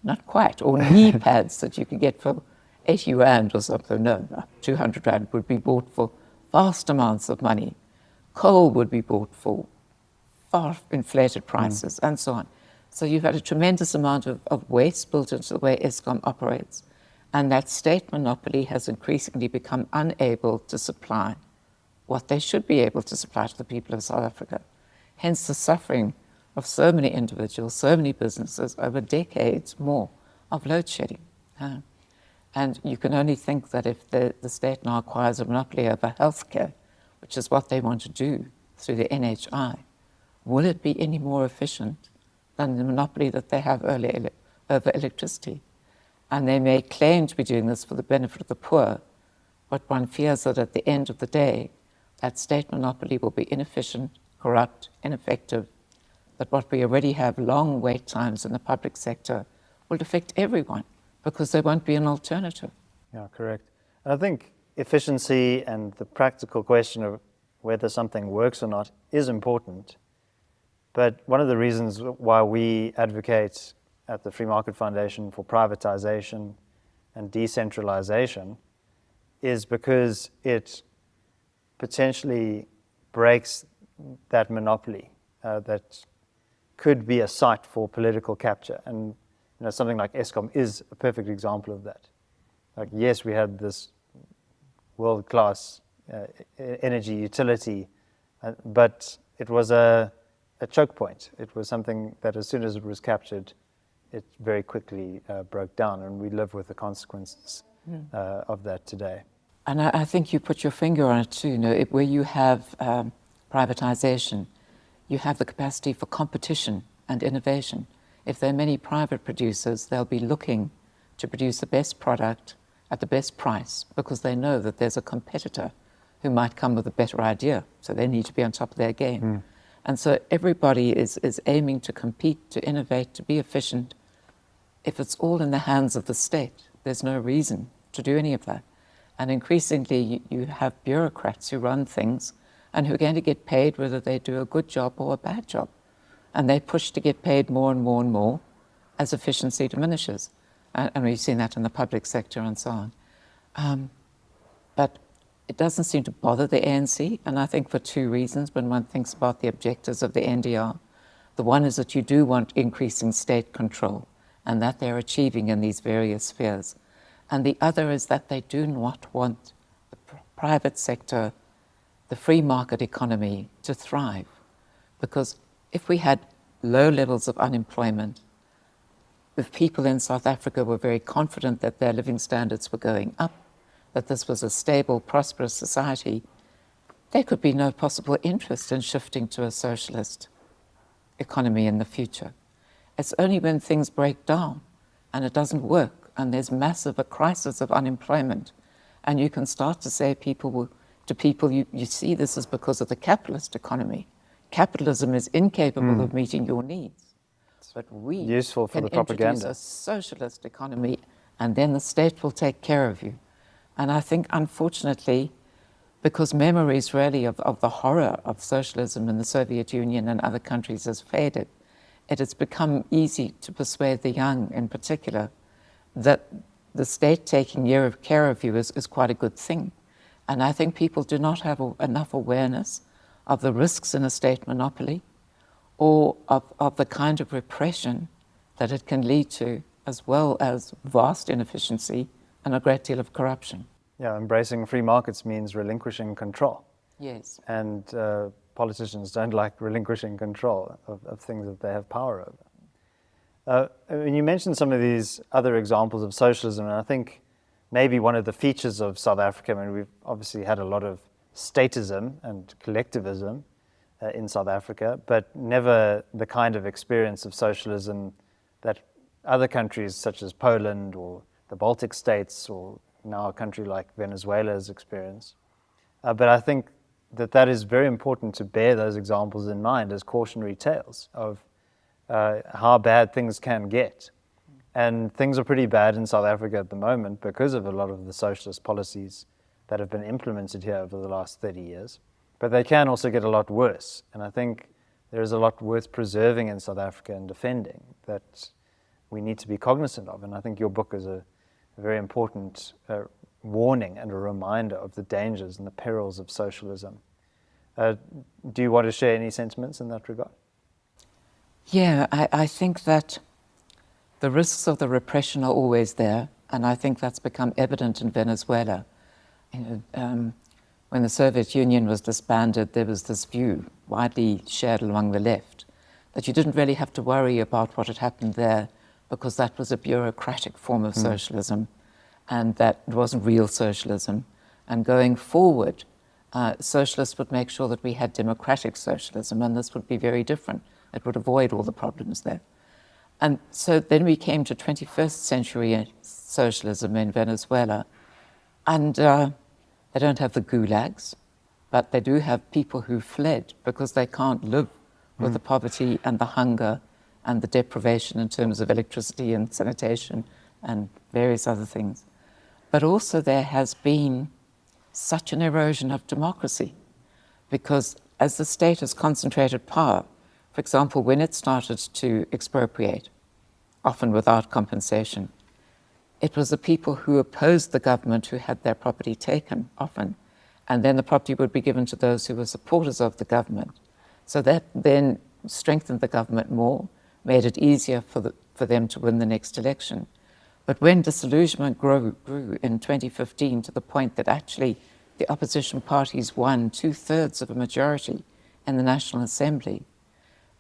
[SPEAKER 2] Not quite. Or knee pads that you could get for 80 rand or something. No, 200 rand would be bought for vast amounts of money. Coal would be bought for far inflated prices, and so on. So you've had a tremendous amount of waste built into the way Eskom operates. And that state monopoly has increasingly become unable to supply what they should be able to supply to the people of South Africa. Hence the suffering of so many individuals, so many businesses over decades more of load shedding. And you can only think that if the state now acquires a monopoly over healthcare, which is what they want to do through the NHI, will it be any more efficient than the monopoly that they have earlier over electricity? And they may claim to be doing this for the benefit of the poor, but one fears that at the end of the day, that state monopoly will be inefficient, corrupt, ineffective, that what we already have, long wait times in the public sector, will affect everyone because there won't be an alternative.
[SPEAKER 1] Yeah, correct. I think efficiency and the practical question of whether something works or not is important. But one of the reasons why we advocate at the Free Market Foundation for privatization and decentralization is because it potentially breaks that monopoly that could be a site for political capture. And something like Eskom is a perfect example of that. Like, yes, we had this world-class energy utility, but it was a choke point. It was something that as soon as it was captured, it very quickly broke down, and we live with the consequences of that today.
[SPEAKER 2] And I think you put your finger on it too. Where you have privatization, you have the capacity for competition and innovation. If there are many private producers, they'll be looking to produce the best product at the best price because they know that there's a competitor who might come with a better idea. So they need to be on top of their game. And so everybody is aiming to compete, to innovate, to be efficient. If it's all in the hands of the state, there's no reason to do any of that. And increasingly, you have bureaucrats who run things and who are going to get paid whether they do a good job or a bad job. And they push to get paid more and more and more as efficiency diminishes. And we've seen that in the public sector and so on. But it doesn't seem to bother the ANC, and I think for two reasons when one thinks about the objectives of the NDR. The one is that you do want increasing state control, and that they're achieving in these various spheres. And the other is that they do not want the private sector, the free market economy to thrive. Because if we had low levels of unemployment, if people in South Africa were very confident that their living standards were going up, that this was a stable, prosperous society, there could be no possible interest in shifting to a socialist economy in the future. It's only when things break down and it doesn't work and there's a crisis of unemployment, and you can start to say to people, you see this is because of the capitalist economy. Capitalism is incapable of meeting your needs. But we
[SPEAKER 1] useful for
[SPEAKER 2] can
[SPEAKER 1] the propaganda.
[SPEAKER 2] introduce a socialist economy, and then the state will take care of you. And I think, unfortunately, because memories really of the horror of socialism in the Soviet Union and other countries has faded, it has become easy to persuade the young in particular that the state taking care of you is quite a good thing. And I think people do not have enough awareness of the risks in a state monopoly, or of the kind of repression that it can lead to, as well as vast inefficiency and a great deal of corruption.
[SPEAKER 1] Yeah, embracing free markets means relinquishing control.
[SPEAKER 2] Yes.
[SPEAKER 1] And politicians don't like relinquishing control of things that they have power over. And you mentioned some of these other examples of socialism, and I think maybe one of the features of South Africa, I mean, we've obviously had a lot of statism and collectivism in South Africa, but never the kind of experience of socialism that other countries such as Poland or the Baltic states, or now a country like Venezuela has experienced. But I think that is very important to bear those examples in mind as cautionary tales of how bad things can get. And things are pretty bad in South Africa at the moment because of a lot of the socialist policies that have been implemented here over the last 30 years. But they can also get a lot worse. And I think there is a lot worth preserving in South Africa and defending that we need to be cognizant of. And I think your book is a very important warning and a reminder of the dangers and the perils of socialism. Do you want to share any sentiments in that regard?
[SPEAKER 2] Yeah, I think that the risks of the repression are always there, and I think that's become evident in Venezuela. When the Soviet Union was disbanded, there was this view, widely shared along the left, that you didn't really have to worry about what had happened there because that was a bureaucratic form of socialism, and that it wasn't real socialism. And going forward, socialists would make sure that we had democratic socialism, and this would be very different. It would avoid all the problems there. And so then we came to 21st century socialism in Venezuela, and they don't have the gulags, but they do have people who fled because they can't live with the poverty and the hunger and the deprivation in terms of electricity and sanitation and various other things. But also there has been such an erosion of democracy because as the state has concentrated power, for example, when it started to expropriate, often without compensation, it was the people who opposed the government who had their property taken, often, and then the property would be given to those who were supporters of the government. So that then strengthened the government more, made it easier for them to win the next election. But when disillusionment grew in 2015 to the point that actually the opposition parties won 2/3 of a majority in the National Assembly,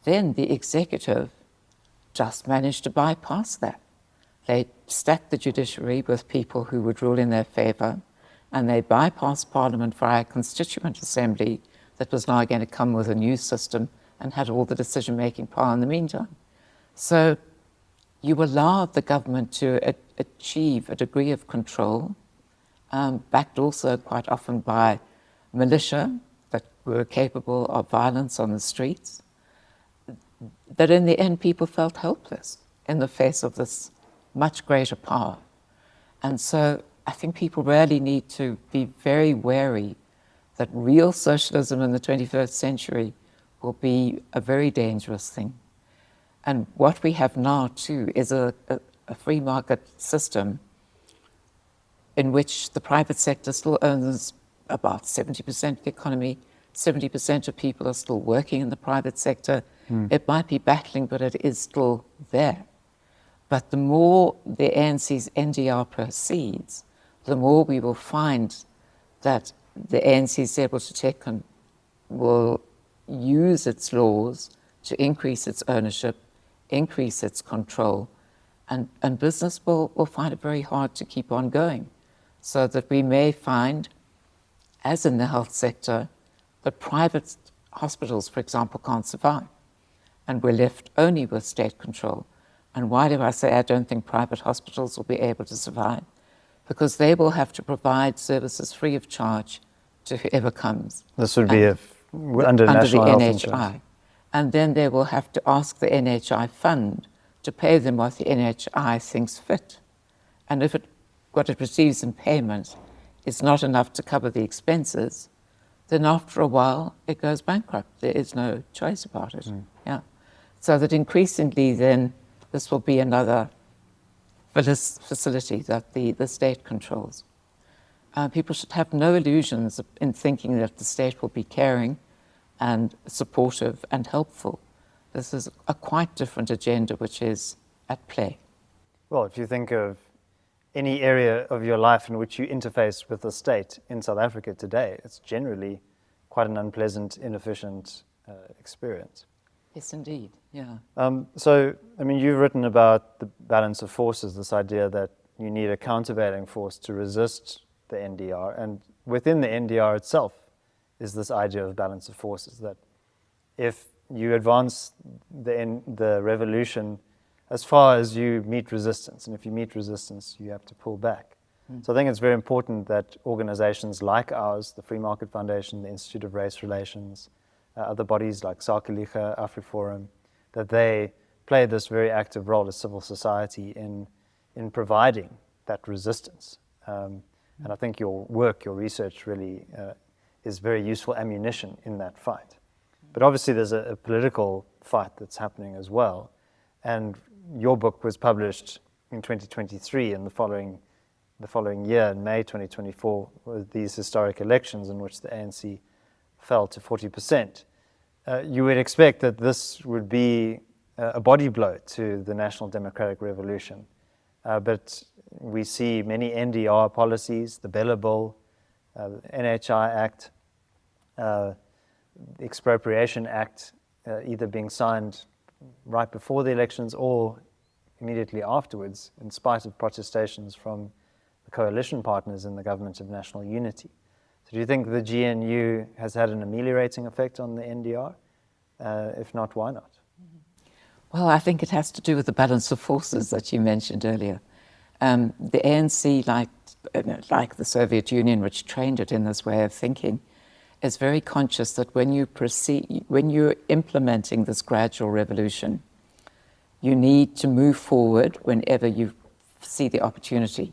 [SPEAKER 2] then the executive just managed to bypass that. They stacked the judiciary with people who would rule in their favor, and they bypassed Parliament via a constituent assembly that was now going to come with a new system and had all the decision-making power in the meantime. So you allowed the government to achieve a degree of control backed also quite often by militia that were capable of violence on the streets, that in the end people felt helpless in the face of this much greater power. And so I think people really need to be very wary that real socialism in the 21st century will be a very dangerous thing. And what we have now, too, is a free market system in which the private sector still owns about 70% of the economy, 70% of people are still working in the private sector. It might be battling, but it is still there. But the more the ANC's NDR proceeds, the more we will find that the ANC is able to take and will use its laws to increase its ownership, increase its control, and business will find it very hard to keep on going. So that we may find, as in the health sector, that private hospitals, for example, can't survive. And we're left only with state control. And why do I say I don't think private hospitals will be able to survive? Because they will have to provide services free of charge to whoever comes.
[SPEAKER 1] This would be under national
[SPEAKER 2] the
[SPEAKER 1] health
[SPEAKER 2] NHI.
[SPEAKER 1] insurance.
[SPEAKER 2] And then they will have to ask the NHI fund to pay them what the NHI thinks fit. And if what it receives in payment is not enough to cover the expenses, then after a while it goes bankrupt. There is no choice about it. Yeah. So that increasingly then this will be another facility that the state controls. People should have no illusions in thinking that the state will be caring and supportive and helpful. This is a quite different agenda which is at play.
[SPEAKER 1] Well, if you think of any area of your life in which you interface with the state in South Africa today, it's generally quite an unpleasant, inefficient experience.
[SPEAKER 2] Yes, indeed, yeah.
[SPEAKER 1] So, I mean, you've written about the balance of forces, this idea that you need a countervailing force to resist the NDR, and within the NDR itself is this idea of balance of forces, that if you advance the revolution as far as you meet resistance, and if you meet resistance, you have to pull back. So I think it's very important that organizations like ours, the Free Market Foundation, the Institute of Race Relations, other bodies like Sakeliga, AfriForum, that they play this very active role as civil society in providing that resistance. And I think your work, your research really is very useful ammunition in that fight. But obviously there's a political fight that's happening as well. And your book was published in 2023, and the following year, in May 2024, were these historic elections in which the ANC fell to 40%. You would expect that this would be a body blow to the National Democratic Revolution. But we see many NDR policies, the Bella Bill, the NHI Act, the Expropriation Act, either being signed right before the elections or immediately afterwards, in spite of protestations from the coalition partners in the Government of National Unity. So do you think the GNU has had an ameliorating effect on the NDR? If not, why not?
[SPEAKER 2] Well, I think it has to do with the balance of forces that you mentioned earlier. The ANC, like the Soviet Union, which trained it in this way of thinking, is very conscious that when you're implementing this gradual revolution, you need to move forward whenever you see the opportunity.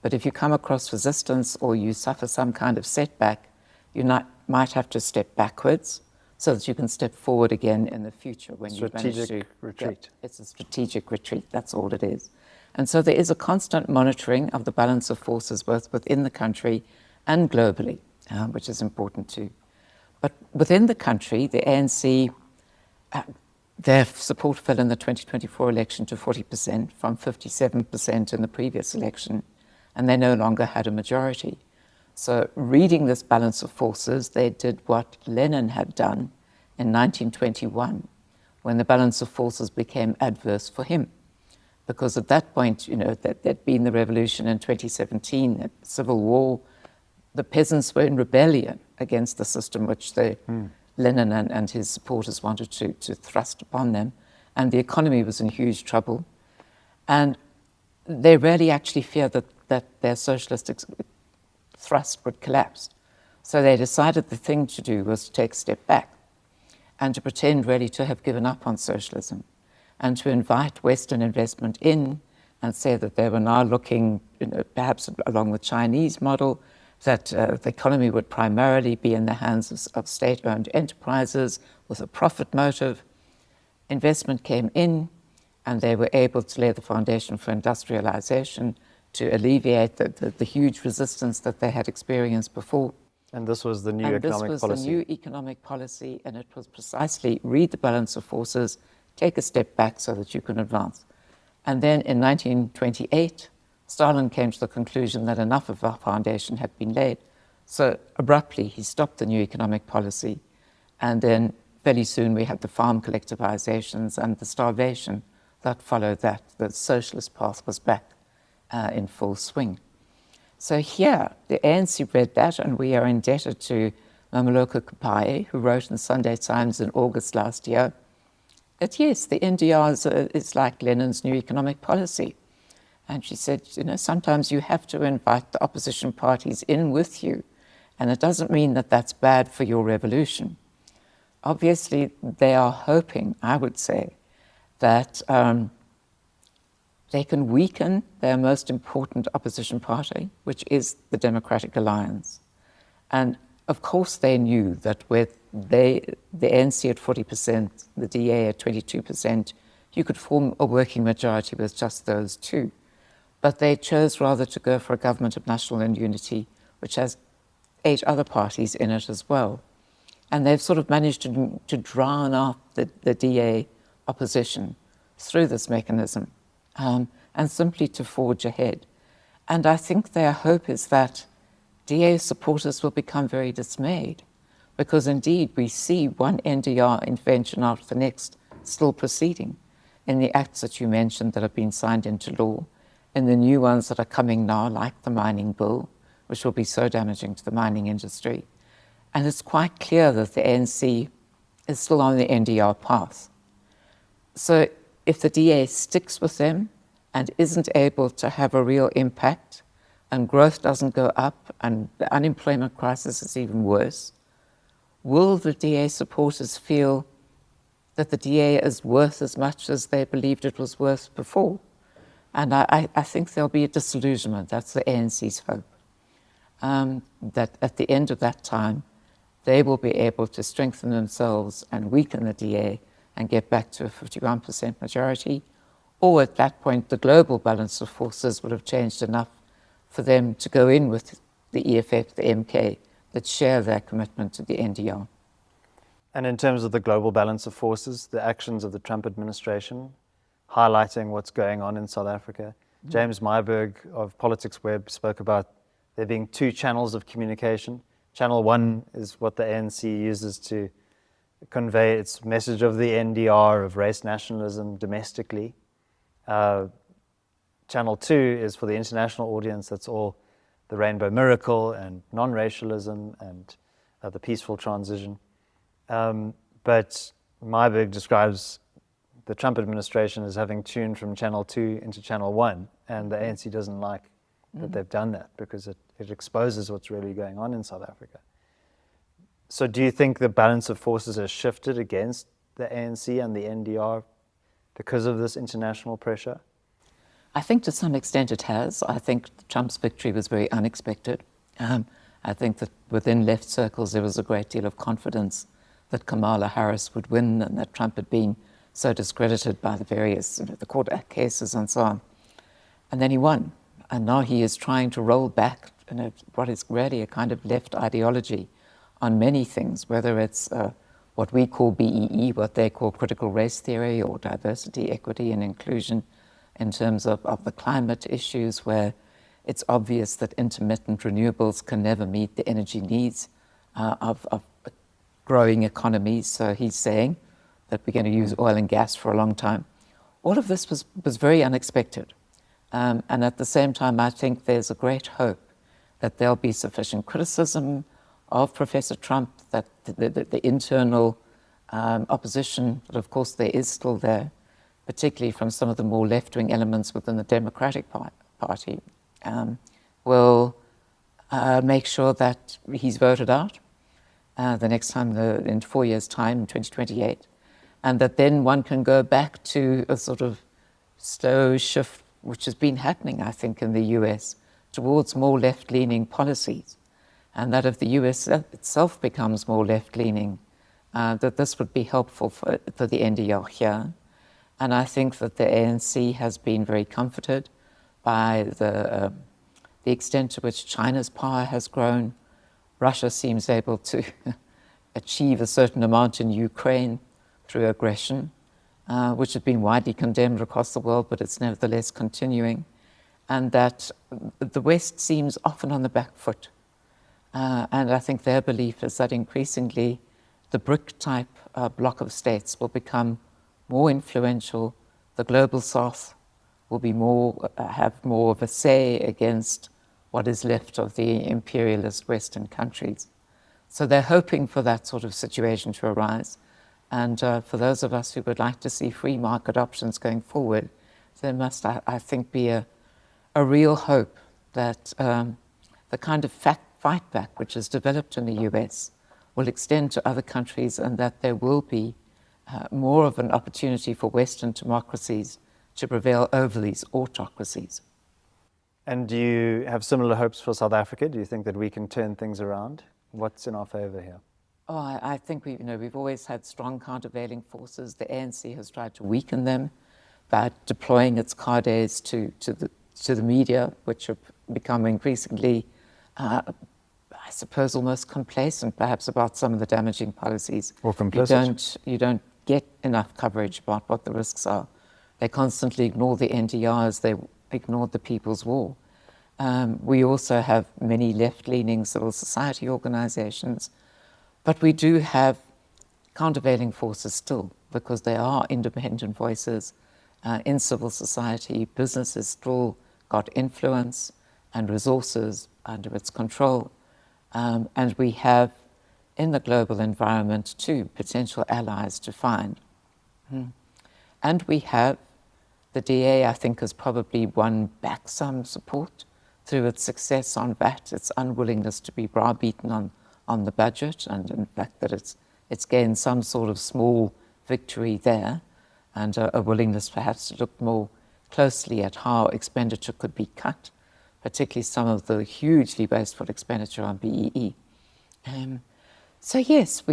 [SPEAKER 2] But if you come across resistance or you suffer some kind of setback, you might have to step backwards so that you can step forward again in the future when you manage to...
[SPEAKER 1] Strategic retreat.
[SPEAKER 2] Yeah, it's a strategic retreat, that's all it is. And so there is a constant monitoring of the balance of forces both within the country and globally, which is important too. But within the country, the ANC, their support fell in the 2024 election to 40% from 57% in the previous election, and they no longer had a majority. So reading this balance of forces, they did what Lenin had done in 1921, when the balance of forces became adverse for him. Because at that point, there'd been the revolution in 2017, the civil war, the peasants were in rebellion against the system which Lenin and his supporters wanted to thrust upon them, and the economy was in huge trouble. And they really actually feared that their socialist thrust would collapse. So they decided the thing to do was to take a step back and to pretend really to have given up on socialism and to invite Western investment in and say that they were now looking, perhaps along the Chinese model, that the economy would primarily be in the hands of state-owned enterprises with a profit motive. Investment came in, and they were able to lay the foundation for industrialization to alleviate the huge resistance that they had experienced before.
[SPEAKER 1] And this was the new economic policy.
[SPEAKER 2] This was the new economic policy, and it was precisely read the balance of forces, take a step back so that you can advance. And then in 1928, Stalin came to the conclusion that enough of our foundation had been laid. So abruptly, he stopped the new economic policy. And then very soon we had the farm collectivizations and the starvation that followed that. The socialist path was back in full swing. So here, the ANC read that, and we are indebted to Mameloko Kupayi, who wrote in the Sunday Times in August last year, that yes, the NDR is like Lenin's new economic policy. And she said, sometimes you have to invite the opposition parties in with you, and it doesn't mean that that's bad for your revolution. Obviously, they are hoping, I would say, that they can weaken their most important opposition party, which is the Democratic Alliance. And of course they knew that with the ANC at 40%, the DA at 22%, you could form a working majority with just those two. But they chose rather to go for a government of national unity, which has 8 other parties in it as well. And they've sort of managed to drown out the DA opposition through this mechanism and simply to forge ahead. And I think their hope is that DA supporters will become very dismayed, because indeed we see one NDR intervention after the next still proceeding in the acts that you mentioned that have been signed into law, in the new ones that are coming now, like the mining bill, which will be so damaging to the mining industry. And it's quite clear that the ANC is still on the NDR path. So if the DA sticks with them and isn't able to have a real impact, and growth doesn't go up, and the unemployment crisis is even worse, will the DA supporters feel that the DA is worth as much as they believed it was worth before? And I think there'll be a disillusionment. That's the ANC's hope. That at the end of that time, they will be able to strengthen themselves and weaken the DA and get back to a 51% majority. Or at that point, the global balance of forces would have changed enough for them to go in with the EFF, the MK, that share their commitment to the NDR.
[SPEAKER 1] And in terms of the global balance of forces, the actions of the Trump administration, highlighting what's going on in South Africa. James Myberg of Politics Web spoke about there being 2 channels of communication. Channel 1 is what the ANC uses to convey its message of the NDR, of race nationalism domestically. Channel 2 is for the international audience. That's all the Rainbow Miracle and non-racialism and the peaceful transition. But Myberg describes the Trump administration as having tuned from Channel 2 into Channel 1, and the ANC doesn't like that they've done that, because it exposes what's really going on in South Africa. So do you think the balance of forces has shifted against the ANC and the NDR because of this international pressure?
[SPEAKER 2] I think to some extent it has. I think Trump's victory was very unexpected. I think that within left circles there was a great deal of confidence that Kamala Harris would win, and that Trump had been so discredited by the various the court cases and so on. And then he won. And now he is trying to roll back what is really a kind of left ideology on many things, whether it's what we call BEE, what they call critical race theory, or diversity, equity, and inclusion, in terms of the climate issues, where it's obvious that intermittent renewables can never meet the energy needs of growing economies. So he's saying that we're going to use oil and gas for a long time. All of this was very unexpected. And at the same time, I think there's a great hope that there'll be sufficient criticism of Professor Trump, that the internal opposition, that of course there is still there, particularly from some of the more left-wing elements within the Democratic Party, will make sure that he's voted out the next time, in 4 years' time, in 2028, and that then one can go back to a sort of slow shift, which has been happening, I think, in the US, towards more left-leaning policies, and that if the US itself becomes more left-leaning, that this would be helpful for the NDR here. And I think that the ANC has been very comforted by the extent to which China's power has grown. Russia seems able to achieve a certain amount in Ukraine through aggression, which has been widely condemned across the world, but it's nevertheless continuing. And that the West seems often on the back foot. And I think their belief is that increasingly the BRIC-type bloc of states will become more influential. The global South will be have more of a say against what is left of the imperialist Western countries. So they're hoping for that sort of situation to arise. And for those of us who would like to see free market options going forward, there must, I think, be a real hope that the kind of fight back which has developed in the US will extend to other countries, and that there will be more of an opportunity for Western democracies to prevail over these autocracies.
[SPEAKER 1] And do you have similar hopes for South Africa? Do you think that we can turn things around? What's in our favor here?
[SPEAKER 2] Oh, I think we've always had strong countervailing forces. The ANC has tried to weaken them by deploying its cadres to the media, which have become increasingly, I suppose, almost complacent, perhaps, about some of the damaging policies.
[SPEAKER 1] Or complicit.
[SPEAKER 2] You don't get enough coverage about what the risks are. They constantly ignore the NDRs. They ignored the People's War. We also have many left-leaning civil society organizations, but we do have countervailing forces still, because there are independent voices in civil society. Business has still got influence and resources under its control. And we have, in the global environment, too, potential allies to find. And we have the DA, I think, has probably won back some support through its success on VAT, its unwillingness to be browbeaten on the budget, and in fact that it's gained some sort of small victory there, and a willingness perhaps to look more closely at how expenditure could be cut, particularly some of the hugely wasteful expenditure on BEE. So yes,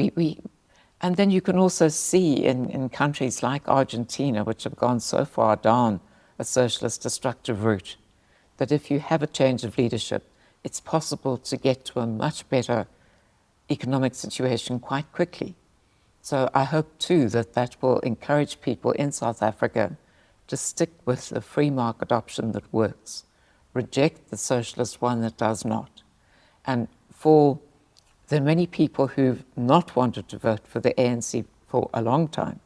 [SPEAKER 2] and then you can also see in countries like Argentina, which have gone so far down a socialist destructive route, that if you have a change of leadership, it's possible to get to a much better economic situation quite quickly. So I hope too that will encourage people in South Africa to stick with the free market option that works, reject the socialist one that does not. And there are many people who've not wanted to vote for the ANC for a long time,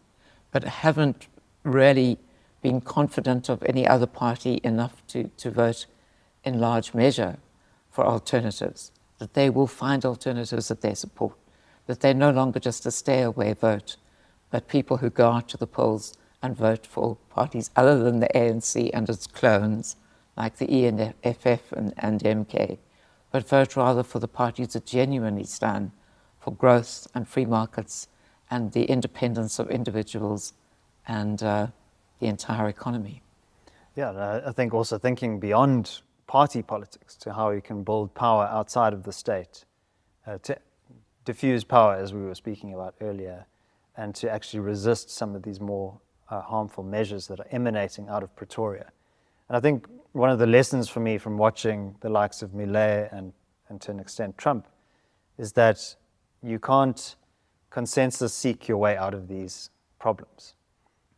[SPEAKER 2] but haven't really been confident of any other party enough to vote in large measure for alternatives, that they will find alternatives that they support, that they're no longer just a stay-away vote, but people who go out to the polls and vote for parties other than the ANC and its clones, like the EFF and MK, but vote rather for the parties that genuinely stand for growth and free markets and the independence of individuals and the entire economy.
[SPEAKER 1] Yeah, I think also thinking beyond party politics to how you can build power outside of the state, to diffuse power, as we were speaking about earlier, and to actually resist some of these more harmful measures that are emanating out of Pretoria. And I think one of the lessons for me from watching the likes of Millet and to an extent Trump is that you can't consensus seek your way out of these problems.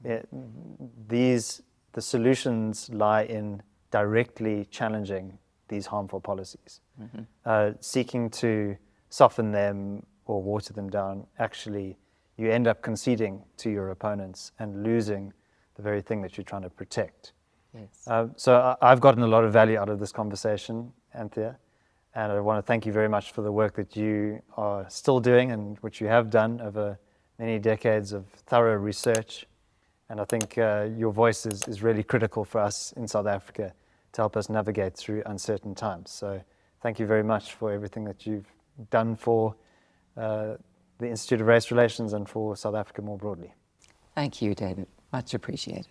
[SPEAKER 1] The solutions lie in directly challenging these harmful policies. Seeking to soften them or water them down, actually you end up conceding to your opponents and losing the very thing that you're trying to protect.
[SPEAKER 2] Yes.
[SPEAKER 1] So I've gotten a lot of value out of this conversation, Anthea, and I want to thank you very much for the work that you are still doing and which you have done over many decades of thorough research. And I think your voice is really critical for us in South Africa to help us navigate through uncertain times. So thank you very much for everything that you've done for the Institute of Race Relations and for South Africa more broadly.
[SPEAKER 2] Thank you, David. Much appreciated.